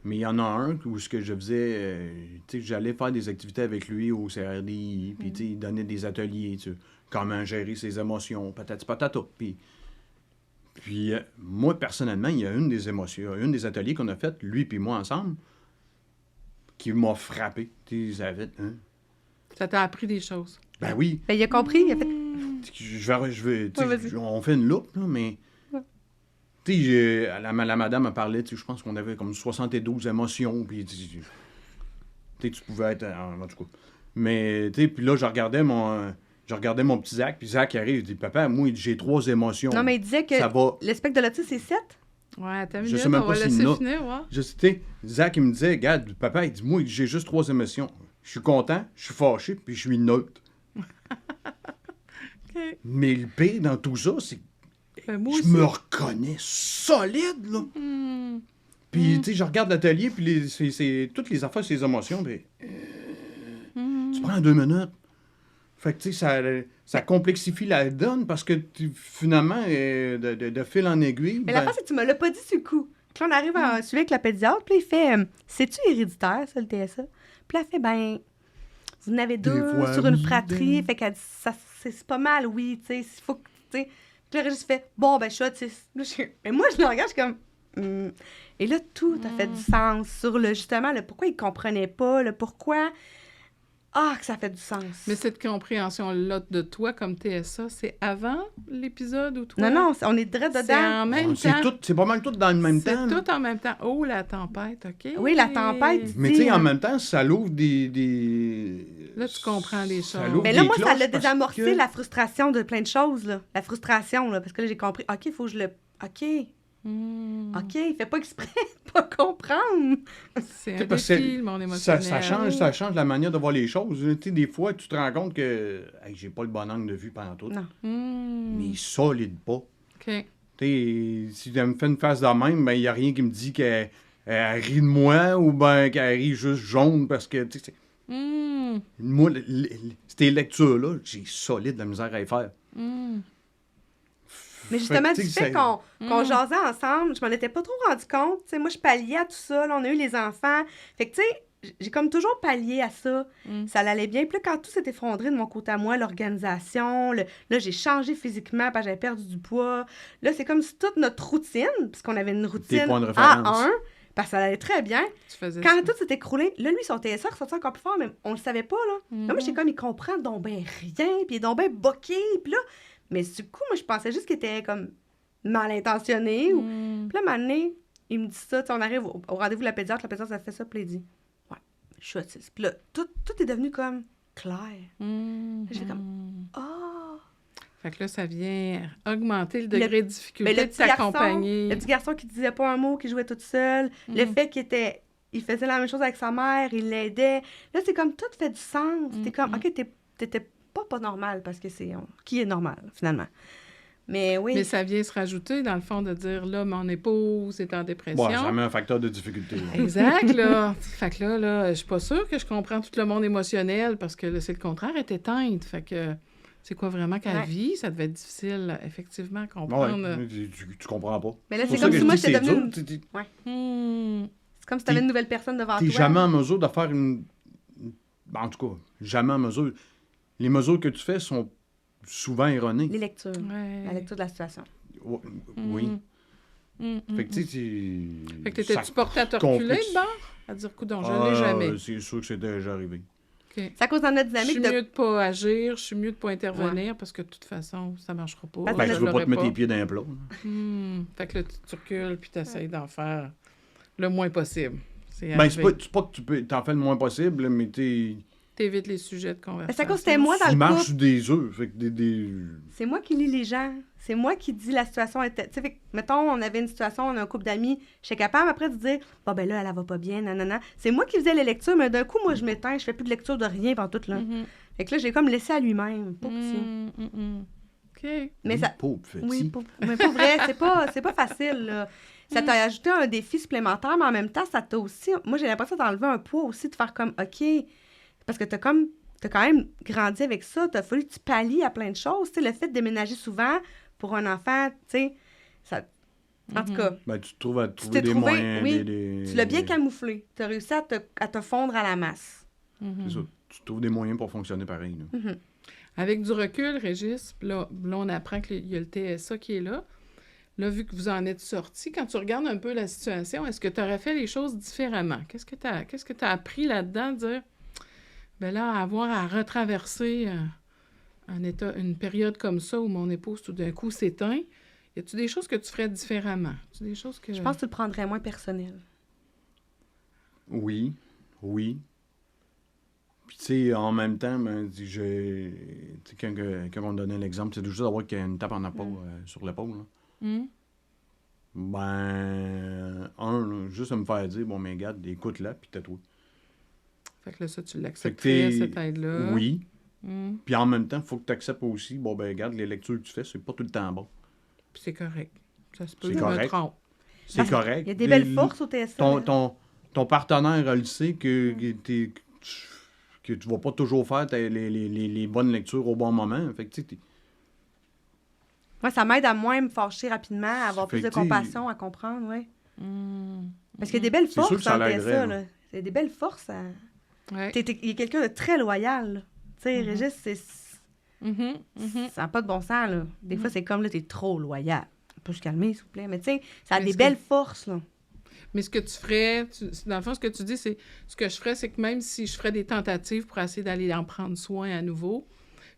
Mais il y en a un où ce que je faisais, tu sais, j'allais faire des activités avec lui au CRDI, puis tu sais, il donnait des ateliers, tu sais, comment gérer ses émotions, patati patata. Puis moi, personnellement, il y a une des ateliers qu'on a fait, lui puis moi ensemble, qui m'a frappé. Tu sais, Ça t'a appris des choses. Ben oui. Ben, il a compris, il a fait... On fait une loupe, là, mais... Tu sais, la madame me parlait, je pense qu'on avait comme 72 émotions, puis tu pouvais être... En tout cas. Mais, tu sais, puis là, je regardais mon petit Zach, puis Zach arrive, il dit « Papa, moi, j'ai 3 émotions. » Non, mais il disait que le spectre de l'autisme, c'est 7. Ouais, t'as vu, je sais même on pas va s'il laisser y en a. finir, ouais. Tu sais, Zach, il me disait « Regarde, papa, il dit « Moi, j'ai juste 3 émotions. Je suis content, je suis fâché, puis je suis neutre. » Okay. Mais le pire dans tout ça, c'est Ben, moi je aussi. me reconnais solide, là. Puis, tu sais, je regarde l'atelier, puis c'est toutes les affaires, ces émotions, puis... Tu prends 2 minutes. Fait que, tu sais, ça complexifie la donne, parce que, finalement, de fil en aiguille... Mais la face, c'est que tu me l'as pas dit sur le coup. Puis là, on arrive à suivre avec la pédiatre, puis là, il fait c'est-tu héréditaire, ça, le TSA? Puis là, elle fait ben, vous en avez 2 fois, sur une oui, fratrie. Fait qu'elle dit c'est pas mal, oui, tu sais, il faut que, tu sais. Puis là, Régis fait bon, ben, je suis autiste. Mais moi, je le regarde, je suis comme. Et là, tout a fait du sens sur justement, le pourquoi il comprenait pas, le pourquoi. Ah, que ça fait du sens. Mais cette compréhension-là de toi comme TSA, c'est avant l'épisode ou toi? Non, on est direct C'est dedans. en même temps. C'est pas mal tout dans le même temps. C'est tout en même temps. Oh, la tempête, OK. Oui, la tempête. Mais tu sais, en même temps, ça l'ouvre des... Là, tu comprends les choses. Ça l'ouvre Mais là, des moi, ça cloches l'a parce désamorcé que- la frustration de plein de choses, là. La frustration, là, parce que là, j'ai compris. OK, il faut que je le... OK, il fait pas exprès de pas comprendre. C'est un parce que défi, le monde émotionnel. ça change la manière de voir les choses. Tu sais, des fois, tu te rends compte que hey, j'ai pas le bon angle de vue pendant tout. Non. Mais solide pas. OK. Tu sais, si elle me fait une face de même, ben il y a rien qui me dit qu'elle rit de moi ou ben qu'elle rit juste jaune parce que, tu sais, moi, ces lectures-là, j'ai solide de la misère à y faire. Mais justement, Fait que, du tu sais, fait qu'on jasait ensemble, je m'en étais pas trop rendu compte. Tu sais, moi, je palliais à tout ça. Là, on a eu les enfants. Fait que, tu sais, j'ai comme toujours pallié à ça. Ça allait bien. Puis là, quand tout s'est effondré de mon côté à moi, l'organisation, là, j'ai changé physiquement parce que j'avais perdu du poids. Là, c'est comme si toute notre routine, puisqu'on avait une routine points de référence. A1, parce que ça allait très bien. Tu faisais Quand ça. tout s'est écroulé, là, lui, son TSA ressorti encore plus fort, mais on le savait pas, là. Là, moi, j'étais comme, il comprend donc ben rien, puis il est donc ben boqué, puis là... Mais du coup, moi, je pensais juste qu'il était comme mal intentionné. Ou... Puis là, un moment donné, il me dit ça, tu sais, on arrive au rendez-vous de la pédiatre, ça fait ça, puis il dit, ouais, je suis autiste. Puis là, tout est devenu comme clair. J'étais comme, oh! Fait que là, ça vient augmenter le degré de difficulté Mais de t'accompagner. le petit garçon qui disait pas un mot, qui jouait tout seul, le fait il faisait la même chose avec sa mère, il l'aidait. Là, c'est comme, tout fait du sens. T'es comme, OK, t'étais pas normal, parce que c'est... Qui est normal, finalement? Mais oui. Mais ça vient se rajouter, dans le fond, de dire, là, mon épouse est en dépression. Ouais, ça met un facteur de difficulté. Là. Exact, là. Fait que là, je suis pas sûre que je comprends tout le monde émotionnel, parce que là, c'est le contraire, elle est éteinte. Fait que c'est quoi vraiment qu'elle vit? Ça devait être difficile, effectivement, à comprendre. Ouais, tu comprends pas. Mais là, c'est pour ça comme que si je moi, dis j'étais c'est devenue... dur, C'est comme si t'avais une nouvelle personne devant toi. T'es jamais en mesure de faire une... En tout cas, jamais en mesure. Les mesures que tu fais sont souvent erronées. Les lectures. Ouais. La lecture de la situation. Oui. Fait que, tu sais, Fait que t'étais-tu porté à te reculer de bord? À dire, coudonc, je ne l'ai jamais. C'est sûr que c'est déjà arrivé. Okay. C'est à cause de notre Je suis dynamique mieux de pas agir, je suis mieux de pas intervenir, parce que de toute façon, ça marchera pas. Ben, Ben, je tu veux pas l'aurais te mettre les pieds dans un plat. Fait que là, tu recules, puis tu essaies d'en faire le moins possible. C'est Ben, c'est pas que tu peux t'en faire le moins possible, là, mais t'évites les sujets de Mais conversation. c'est à cause que c'était moi dans tu le marches couple. sur des œufs. Fait que C'est moi qui lis les gens. C'est moi qui dis la situation était... Tu sais, fait que, mettons, on avait une situation, on a un couple d'amis, j'étais capable après de dire, bon, ben là, elle va pas bien, nanana. C'est moi qui faisais les lectures, mais d'un coup, moi, je m'éteins, je fais plus de lecture de rien pendant tout, là. Fait que là, j'ai comme laissé à lui-même. Pas petit. OK. Mais ça... pauvre petit. Oui, mais pas vrai, c'est pas facile, là. Ça t'a ajouté un défi supplémentaire, mais en même temps, ça t'a aussi... Moi, j'ai l'impression d'enlever un poids aussi, de faire comme, OK, parce que t'as quand même grandi avec ça, t'as fallu que tu pallies à plein de choses. Tu sais, le fait de déménager souvent pour un enfant, tu sais, ça... En tout cas... Ben, tu te trouves à Tu trouver t'es des trouvé, moyens. oui, tu l'as bien camouflé. Tu as réussi à te fondre à la masse. C'est ça. Tu trouves des moyens pour fonctionner pareil. Là. Avec du recul, Régis, là, on apprend qu'il y a le TSA qui est là. Là, vu que vous en êtes sortis, quand tu regardes un peu la situation, est-ce que tu aurais fait les choses différemment? Qu'est-ce que tu as appris là-dedans de dire, ben là, avoir à retraverser une période comme ça où mon épouse tout d'un coup s'éteint, y a-tu des choses que tu ferais différemment? Des choses que... Je pense que tu le prendrais moins personnel. Oui. Puis, tu sais, en même temps, ben, quand on donnait l'exemple, c'est juste d'avoir une tape en épaule, sur l'épaule. Là. Ben, juste à me faire dire, bon, mais regarde, écoute-la, puis tais-toi. Fait que là, ça, tu l'accepterais, cette aide-là. Oui. Puis en même temps, il faut que tu acceptes aussi, bon, ben, regarde, les lectures que tu fais, c'est pas tout le temps bon. Puis c'est correct. Ça se peut, C'est je me correct. trompe. C'est correct. Il y a des belles forces au TSA. Ton partenaire, elle le sait que tu vas pas toujours faire les bonnes lectures au bon moment. Fait que, tu sais, Moi, ça m'aide à moins me fâcher rapidement, à avoir plus de Fait que, compassion, à comprendre, oui. Parce qu'il y a des belles C'est sûr forces que ça dans le l'aiderait, TSA, là. là. Il y a des belles forces. Ouais. Il y a quelqu'un de très loyal, là. Tu sais, Régis, ça n'a pas de bon sens, là. Des fois, c'est comme, là, t'es trop loyal. On peut se calmer, s'il vous plaît. Mais tu sais, ça a des belles forces, là. Mais ce que tu ferais, dans le fond, ce que tu dis, c'est... Ce que je ferais, c'est que même si je ferais des tentatives pour essayer d'aller en prendre soin à nouveau,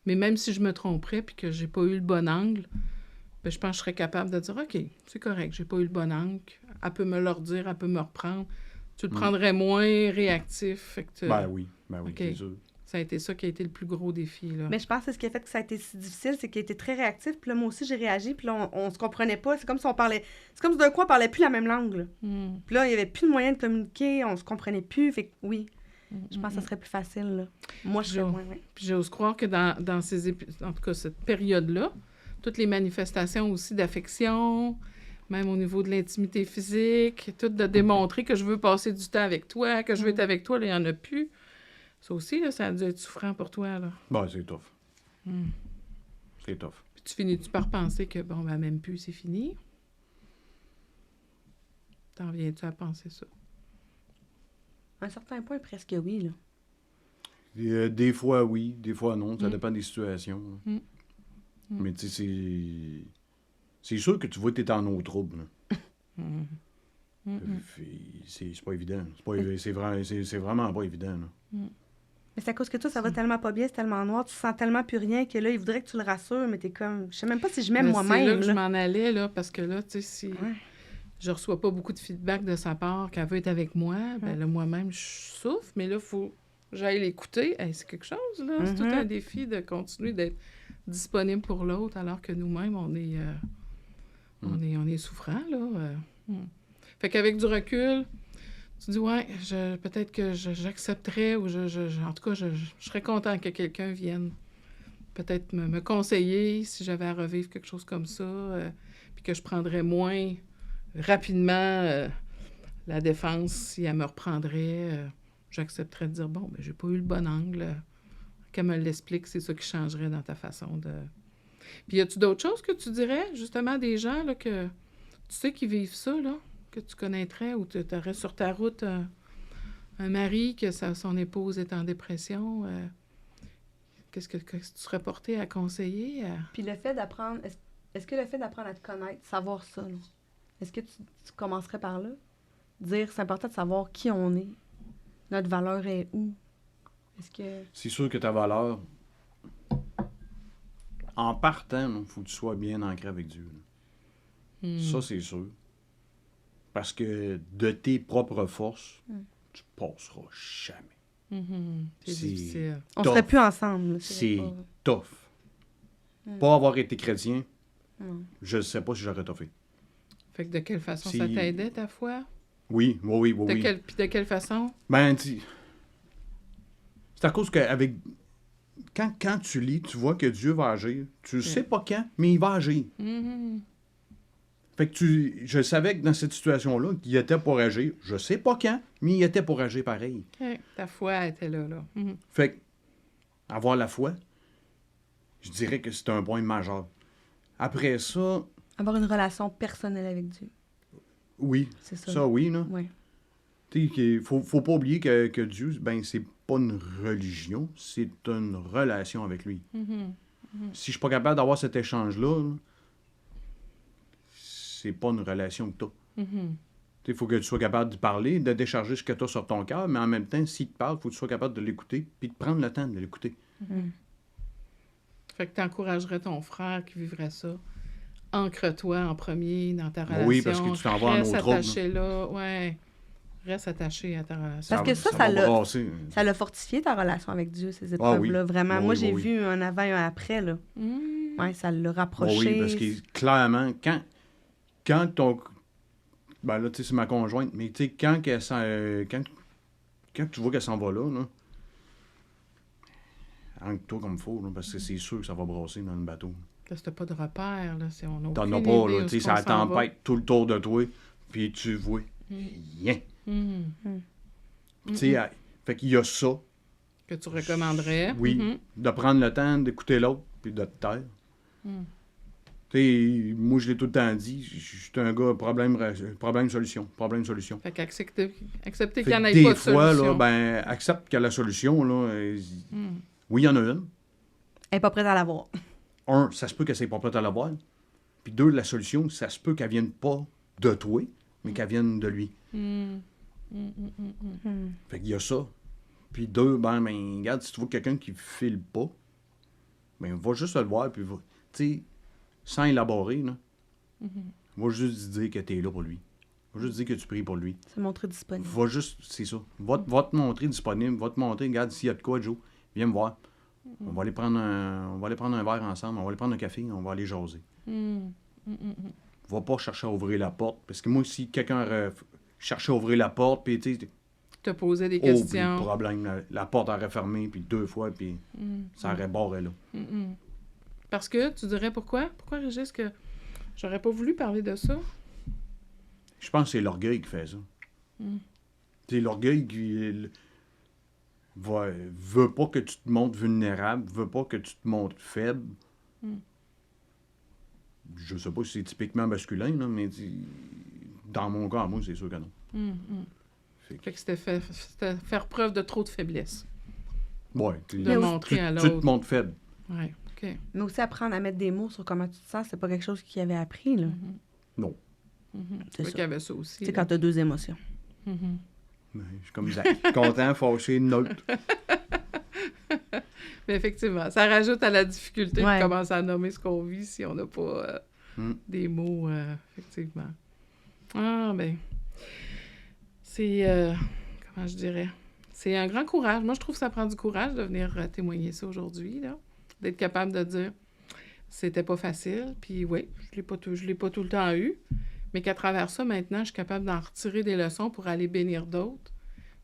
mais même si je me tromperais puis que j'ai pas eu le bon angle, ben, je pense que je serais capable de dire, OK, c'est correct, j'ai pas eu le bon angle. Elle peut me le redire, elle peut me reprendre. Tu le prendrais moins réactif. Fait que Ben oui, OK. c'est sûr. Ça a été ça qui a été le plus gros défi, là. Mais je pense que ce qui a fait que ça a été si difficile, c'est qu'il a été très réactif. Puis là, moi aussi, j'ai réagi. Puis là, on se comprenait pas. C'est comme si on parlait... C'est comme si d'un coup, on parlait plus la même langue, là. Puis là, il y avait plus de moyen de communiquer. On se comprenait plus. Fait que oui, je pense que ça serait plus facile, là. Moi, je serais moins, oui. Puis j'ose croire que dans en tout cas, cette période-là, toutes les manifestations aussi d'affection, même au niveau de l'intimité physique, tout de démontrer que je veux passer du temps avec toi, que je veux être avec toi, là, il n'y en a plus. Ça aussi, là, ça a dû être souffrant pour toi, là. Ben, c'est tough. C'est tough. Puis tu finis-tu par penser que, bon, ben, même plus, c'est fini? T'en viens-tu à penser ça? À un certain point, presque oui, là. Des fois, oui. Des fois, non. Ça Mm. dépend des situations. Mm. Mm. Mais tu sais, c'est sûr que tu vois que t'es en eau trouble. Mm. C'est pas évident. C'est vraiment pas évident. Là. Mais c'est à cause que toi, ça va tellement pas bien, c'est tellement noir, tu sens tellement plus rien que là, il voudrait que tu le rassures, mais t'es comme... Je sais même pas si je m'aime Mais moi-même. c'est là que je là. m'en allais, là, parce que là, tu sais, si je reçois pas beaucoup de feedback de sa part qu'elle veut être avec moi, ben là, moi-même, je souffre, mais là, il faut que j'aille l'écouter. Hey, c'est quelque chose, là. C'est tout un défi de continuer d'être disponible pour l'autre, alors que nous-mêmes, on est souffrant, là. Fait qu'avec du recul, tu dis, ouais, peut-être que j'accepterais ou en tout cas, je serais content que quelqu'un vienne peut-être me conseiller si j'avais à revivre quelque chose comme ça, puis que je prendrais moins rapidement la défense si elle me reprendrait. J'accepterais de dire, bon, ben j'ai pas eu le bon angle. Qu'elle me l'explique, c'est ça qui changerait dans ta façon de... Puis y a-tu d'autres choses que tu dirais, justement, des gens là, que tu sais qui vivent ça, là, que tu connaîtrais ou tu aurais sur ta route un mari que son épouse est en dépression? Qu'est-ce que tu serais porté à conseiller? Puis le fait d'apprendre... Est-ce que le fait d'apprendre à te connaître, savoir ça, là, est-ce que tu commencerais par là? Dire, c'est important de savoir qui on est. Notre valeur est où? Est-ce que... C'est sûr que ta valeur, en partant, il faut que tu sois bien ancré avec Dieu. Ça, c'est sûr. Parce que de tes propres forces, tu passeras jamais. C'est difficile. On tough. serait plus ensemble. Là, C'est pas... tough. Pas avoir été chrétien, Non. je ne sais pas si j'aurais toffé. Fait que de quelle façon C'est- ça t'aidait, ta foi? Oui. Puis de quelle façon? Ben, c'est à cause qu'avec... Quand tu lis, tu vois que Dieu va agir. Tu sais pas quand, mais il va agir. Fait que je savais que dans cette situation-là, qu'il était pour agir. Je sais pas quand, mais il était pour agir pareil. OK. Ta foi était là. Fait que, avoir la foi, je dirais que c'est un point majeur. Après ça, Avoir une relation personnelle avec Dieu. oui. C'est ça. Ça, oui, là. Oui. Tu sais, faut pas oublier que Dieu, ben, c'est pas une religion, c'est une relation avec lui. Si je suis pas capable d'avoir cet échange-là, là, c'est pas une relation que t'as. Il faut que tu sois capable de parler, de décharger ce que tu as sur ton cœur, mais en même temps, s'il te parle, il faut que tu sois capable de l'écouter, puis de prendre le temps de l'écouter. Fait que t'encouragerais ton frère qui vivrait ça. Ancre-toi en premier dans ta relation. Oui, parce que tu t'en vas en Reste eau trouble, attaché là. Ouais. Reste attaché à ta relation. Parce que ça va l'a- brasser. Ça l'a fortifié ta relation avec Dieu, ces épreuves-là. Vraiment. Oui, Moi, oui, j'ai oui. vu un avant et un après. Là. Ouais, ça l'a rapproché. Oui, parce que clairement, quand ton... Ben là, tu sais, c'est ma conjointe, mais tu sais, quand tu vois qu'elle s'en va là, ancre-toi comme il faut, là, parce que c'est sûr que ça va brasser dans le bateau. Parce que t'as pas de repère, là. On a T'en aucune as pas, idée là, où tu sais, est-ce ça qu'on s'en va. tempête tout le tour de toi, puis tu vois rien. Tu sais, fait qu'il y a ça, Que tu recommanderais. oui, de prendre le temps d'écouter l'autre, puis de te taire. Tu sais, moi, je l'ai tout le temps dit, je suis un gars problème-solution. Fait qu'accepter Fait qu'il n'y en que ait des pas de fois, solution. là, ben, accepte que la solution, là, oui, il y en a une. Elle n'est pas prête à l'avoir. Un, ça se peut qu'elle ne soit pas prête à l'avoir. Puis deux, la solution, ça se peut qu'elle vienne pas de toi, mais qu'elle vienne de lui. Fait qu'il y a ça. Puis deux, ben, regarde, si tu vois quelqu'un qui file pas, ben, va juste le voir, puis va, tu sais, sans élaborer, là, va juste dire que tu es là pour lui. Va juste dire que tu pries pour lui. Se montrer disponible. Va juste, c'est ça. Va te montrer disponible, va te montrer, regarde, s'il y a de quoi, Joe, viens me voir. On va aller prendre un verre ensemble, on va aller prendre un café, on va aller jaser. Va pas chercher à ouvrir la porte. Parce que moi, si quelqu'un cherchait à ouvrir la porte, puis tu sais, Te poser des oublie le questions. problème. La porte aurait fermé, puis 2 fois, puis ça aurait barré là. Parce que, tu dirais pourquoi? Pourquoi, Régis, que j'aurais pas voulu parler de ça? Je pense que c'est l'orgueil qui fait ça. C'est l'orgueil qui veut pas que tu te montres vulnérable, veut pas que tu te montres faible. je sais pas si c'est typiquement masculin, là, mais dans mon cas, moi, c'est sûr que non. Fait que c'était faire preuve de trop de faiblesse. Ouais. De montrer à Tu l'autre. te montres faible. Oui, OK. Mais aussi apprendre à mettre des mots sur comment tu te sens, c'est pas quelque chose qu'il avait appris, là. Non. C'est vrai qu'il y avait ça aussi. Tu sais, quand t'as 2 émotions. Mais je suis comme Zach. Content, fâché, neutre. Mais effectivement, ça rajoute à la difficulté Ouais. de commencer à nommer ce qu'on vit si on n'a pas des mots, effectivement. Ah, ben, c'est, comment je dirais, c'est un grand courage. Moi, je trouve que ça prend du courage de venir témoigner ça aujourd'hui, là, d'être capable de dire c'était pas facile, puis oui, je l'ai pas tout le temps eu, mais qu'à travers ça, maintenant, je suis capable d'en retirer des leçons pour aller bénir d'autres,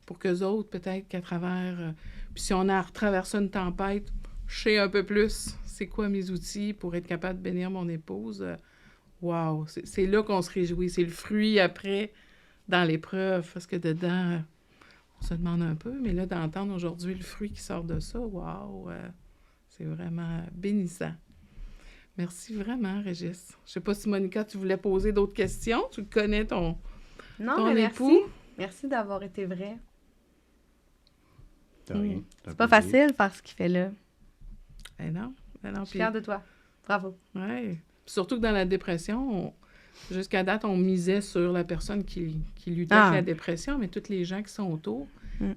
pour qu'eux autres, peut-être qu'à travers... puis si on a retraversé une tempête, je sais un peu plus c'est quoi mes outils pour être capable de bénir mon épouse. Wow! C'est là qu'on se réjouit. C'est le fruit après, dans l'épreuve, parce que dedans, on se demande un peu, mais là, d'entendre aujourd'hui le fruit qui sort de ça, wow! C'est vraiment bénissant. Merci vraiment, Régis. Je sais pas si, Monica, tu voulais poser d'autres questions. Tu le connais, ton époux. Merci. Merci d'avoir été vrai. T'as rien. C'est pas facile de faire ce qu'il fait là. Ben non. Je suis fière de toi. Bravo. Oui. Surtout que dans la dépression, jusqu'à date, on misait sur la personne qui luttait avec la dépression, mais tous les gens qui sont autour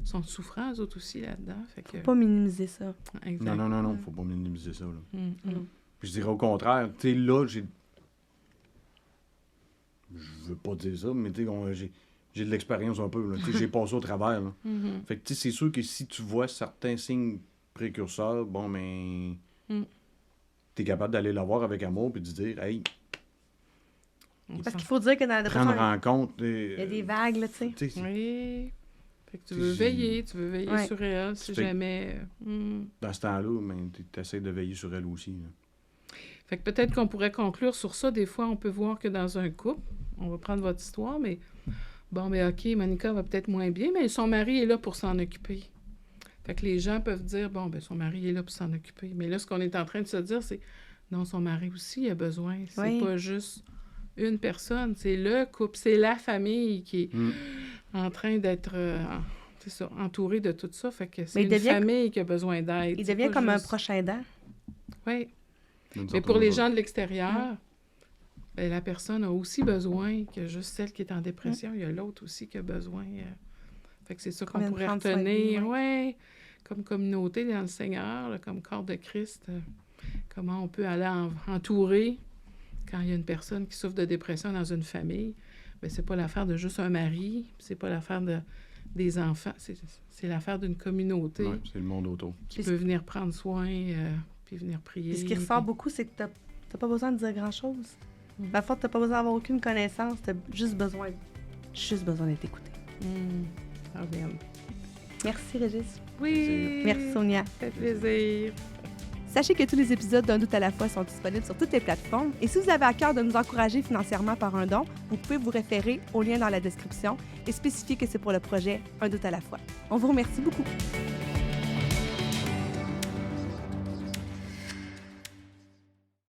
sont souffrants, eux autres aussi, là-dedans. Fait que... Faut pas minimiser ça. Exact. Non, faut pas minimiser ça, là. Puis je dirais au contraire, tu sais, là, je veux pas dire ça, mais tu sais, j'ai de l'expérience un peu, là. Tu sais, j'ai passé au travers, là. Fait que, tu sais, c'est sûr que si tu vois certains signes précurseurs, bon, mais t'es capable d'aller la voir avec amour puis de dire, hey, Parce qu'il faut dire que dans la dépression, prendre en compte... il y a des vagues, là, tu sais. Tu sais, Oui. Fait que tu veux veiller sur elle, si jamais... dans ce temps-là, tu essaies de veiller sur elle aussi, là. Fait que peut-être qu'on pourrait conclure sur ça. Des fois, on peut voir que dans un couple, on va prendre votre histoire, mais bon, mais OK, Monica va peut-être moins bien, mais son mari est là pour s'en occuper. Fait que les gens peuvent dire, bon, ben son mari est là pour s'en occuper. Mais là, ce qu'on est en train de se dire, c'est, non, son mari aussi a besoin. C'est pas juste une personne, c'est le couple, c'est la famille qui est en train d'être entourée de tout ça. Fait que c'est une famille qui a besoin d'aide. Il devient comme un prochain aidant. Oui. Mais pour les gens de l'extérieur, ben, la personne a aussi besoin que juste celle qui est en dépression. Il y a l'autre aussi qui a besoin. Fait que c'est ça qu'on pourrait retenir. Comme communauté dans le Seigneur, là, comme corps de Christ. Comment on peut aller entourer quand il y a une personne qui souffre de dépression dans une famille. Ben, c'est pas l'affaire de juste un mari, c'est pas l'affaire des enfants. C'est l'affaire d'une communauté. Ouais, c'est le monde autour. Qui peut venir prendre soin... puis venir prier. Puis ce qui ressort beaucoup, c'est que t'as pas besoin de dire grand-chose. La fois, t'as pas besoin d'avoir aucune connaissance, t'as juste besoin d'être écouté. Amen. Merci, Régis. Oui. Merci, Sonia. Ça fait plaisir. Sachez que tous les épisodes d'Un doute à la fois sont disponibles sur toutes les plateformes. Et si vous avez à cœur de nous encourager financièrement par un don, vous pouvez vous référer au lien dans la description et spécifier que c'est pour le projet Un doute à la fois. On vous remercie beaucoup.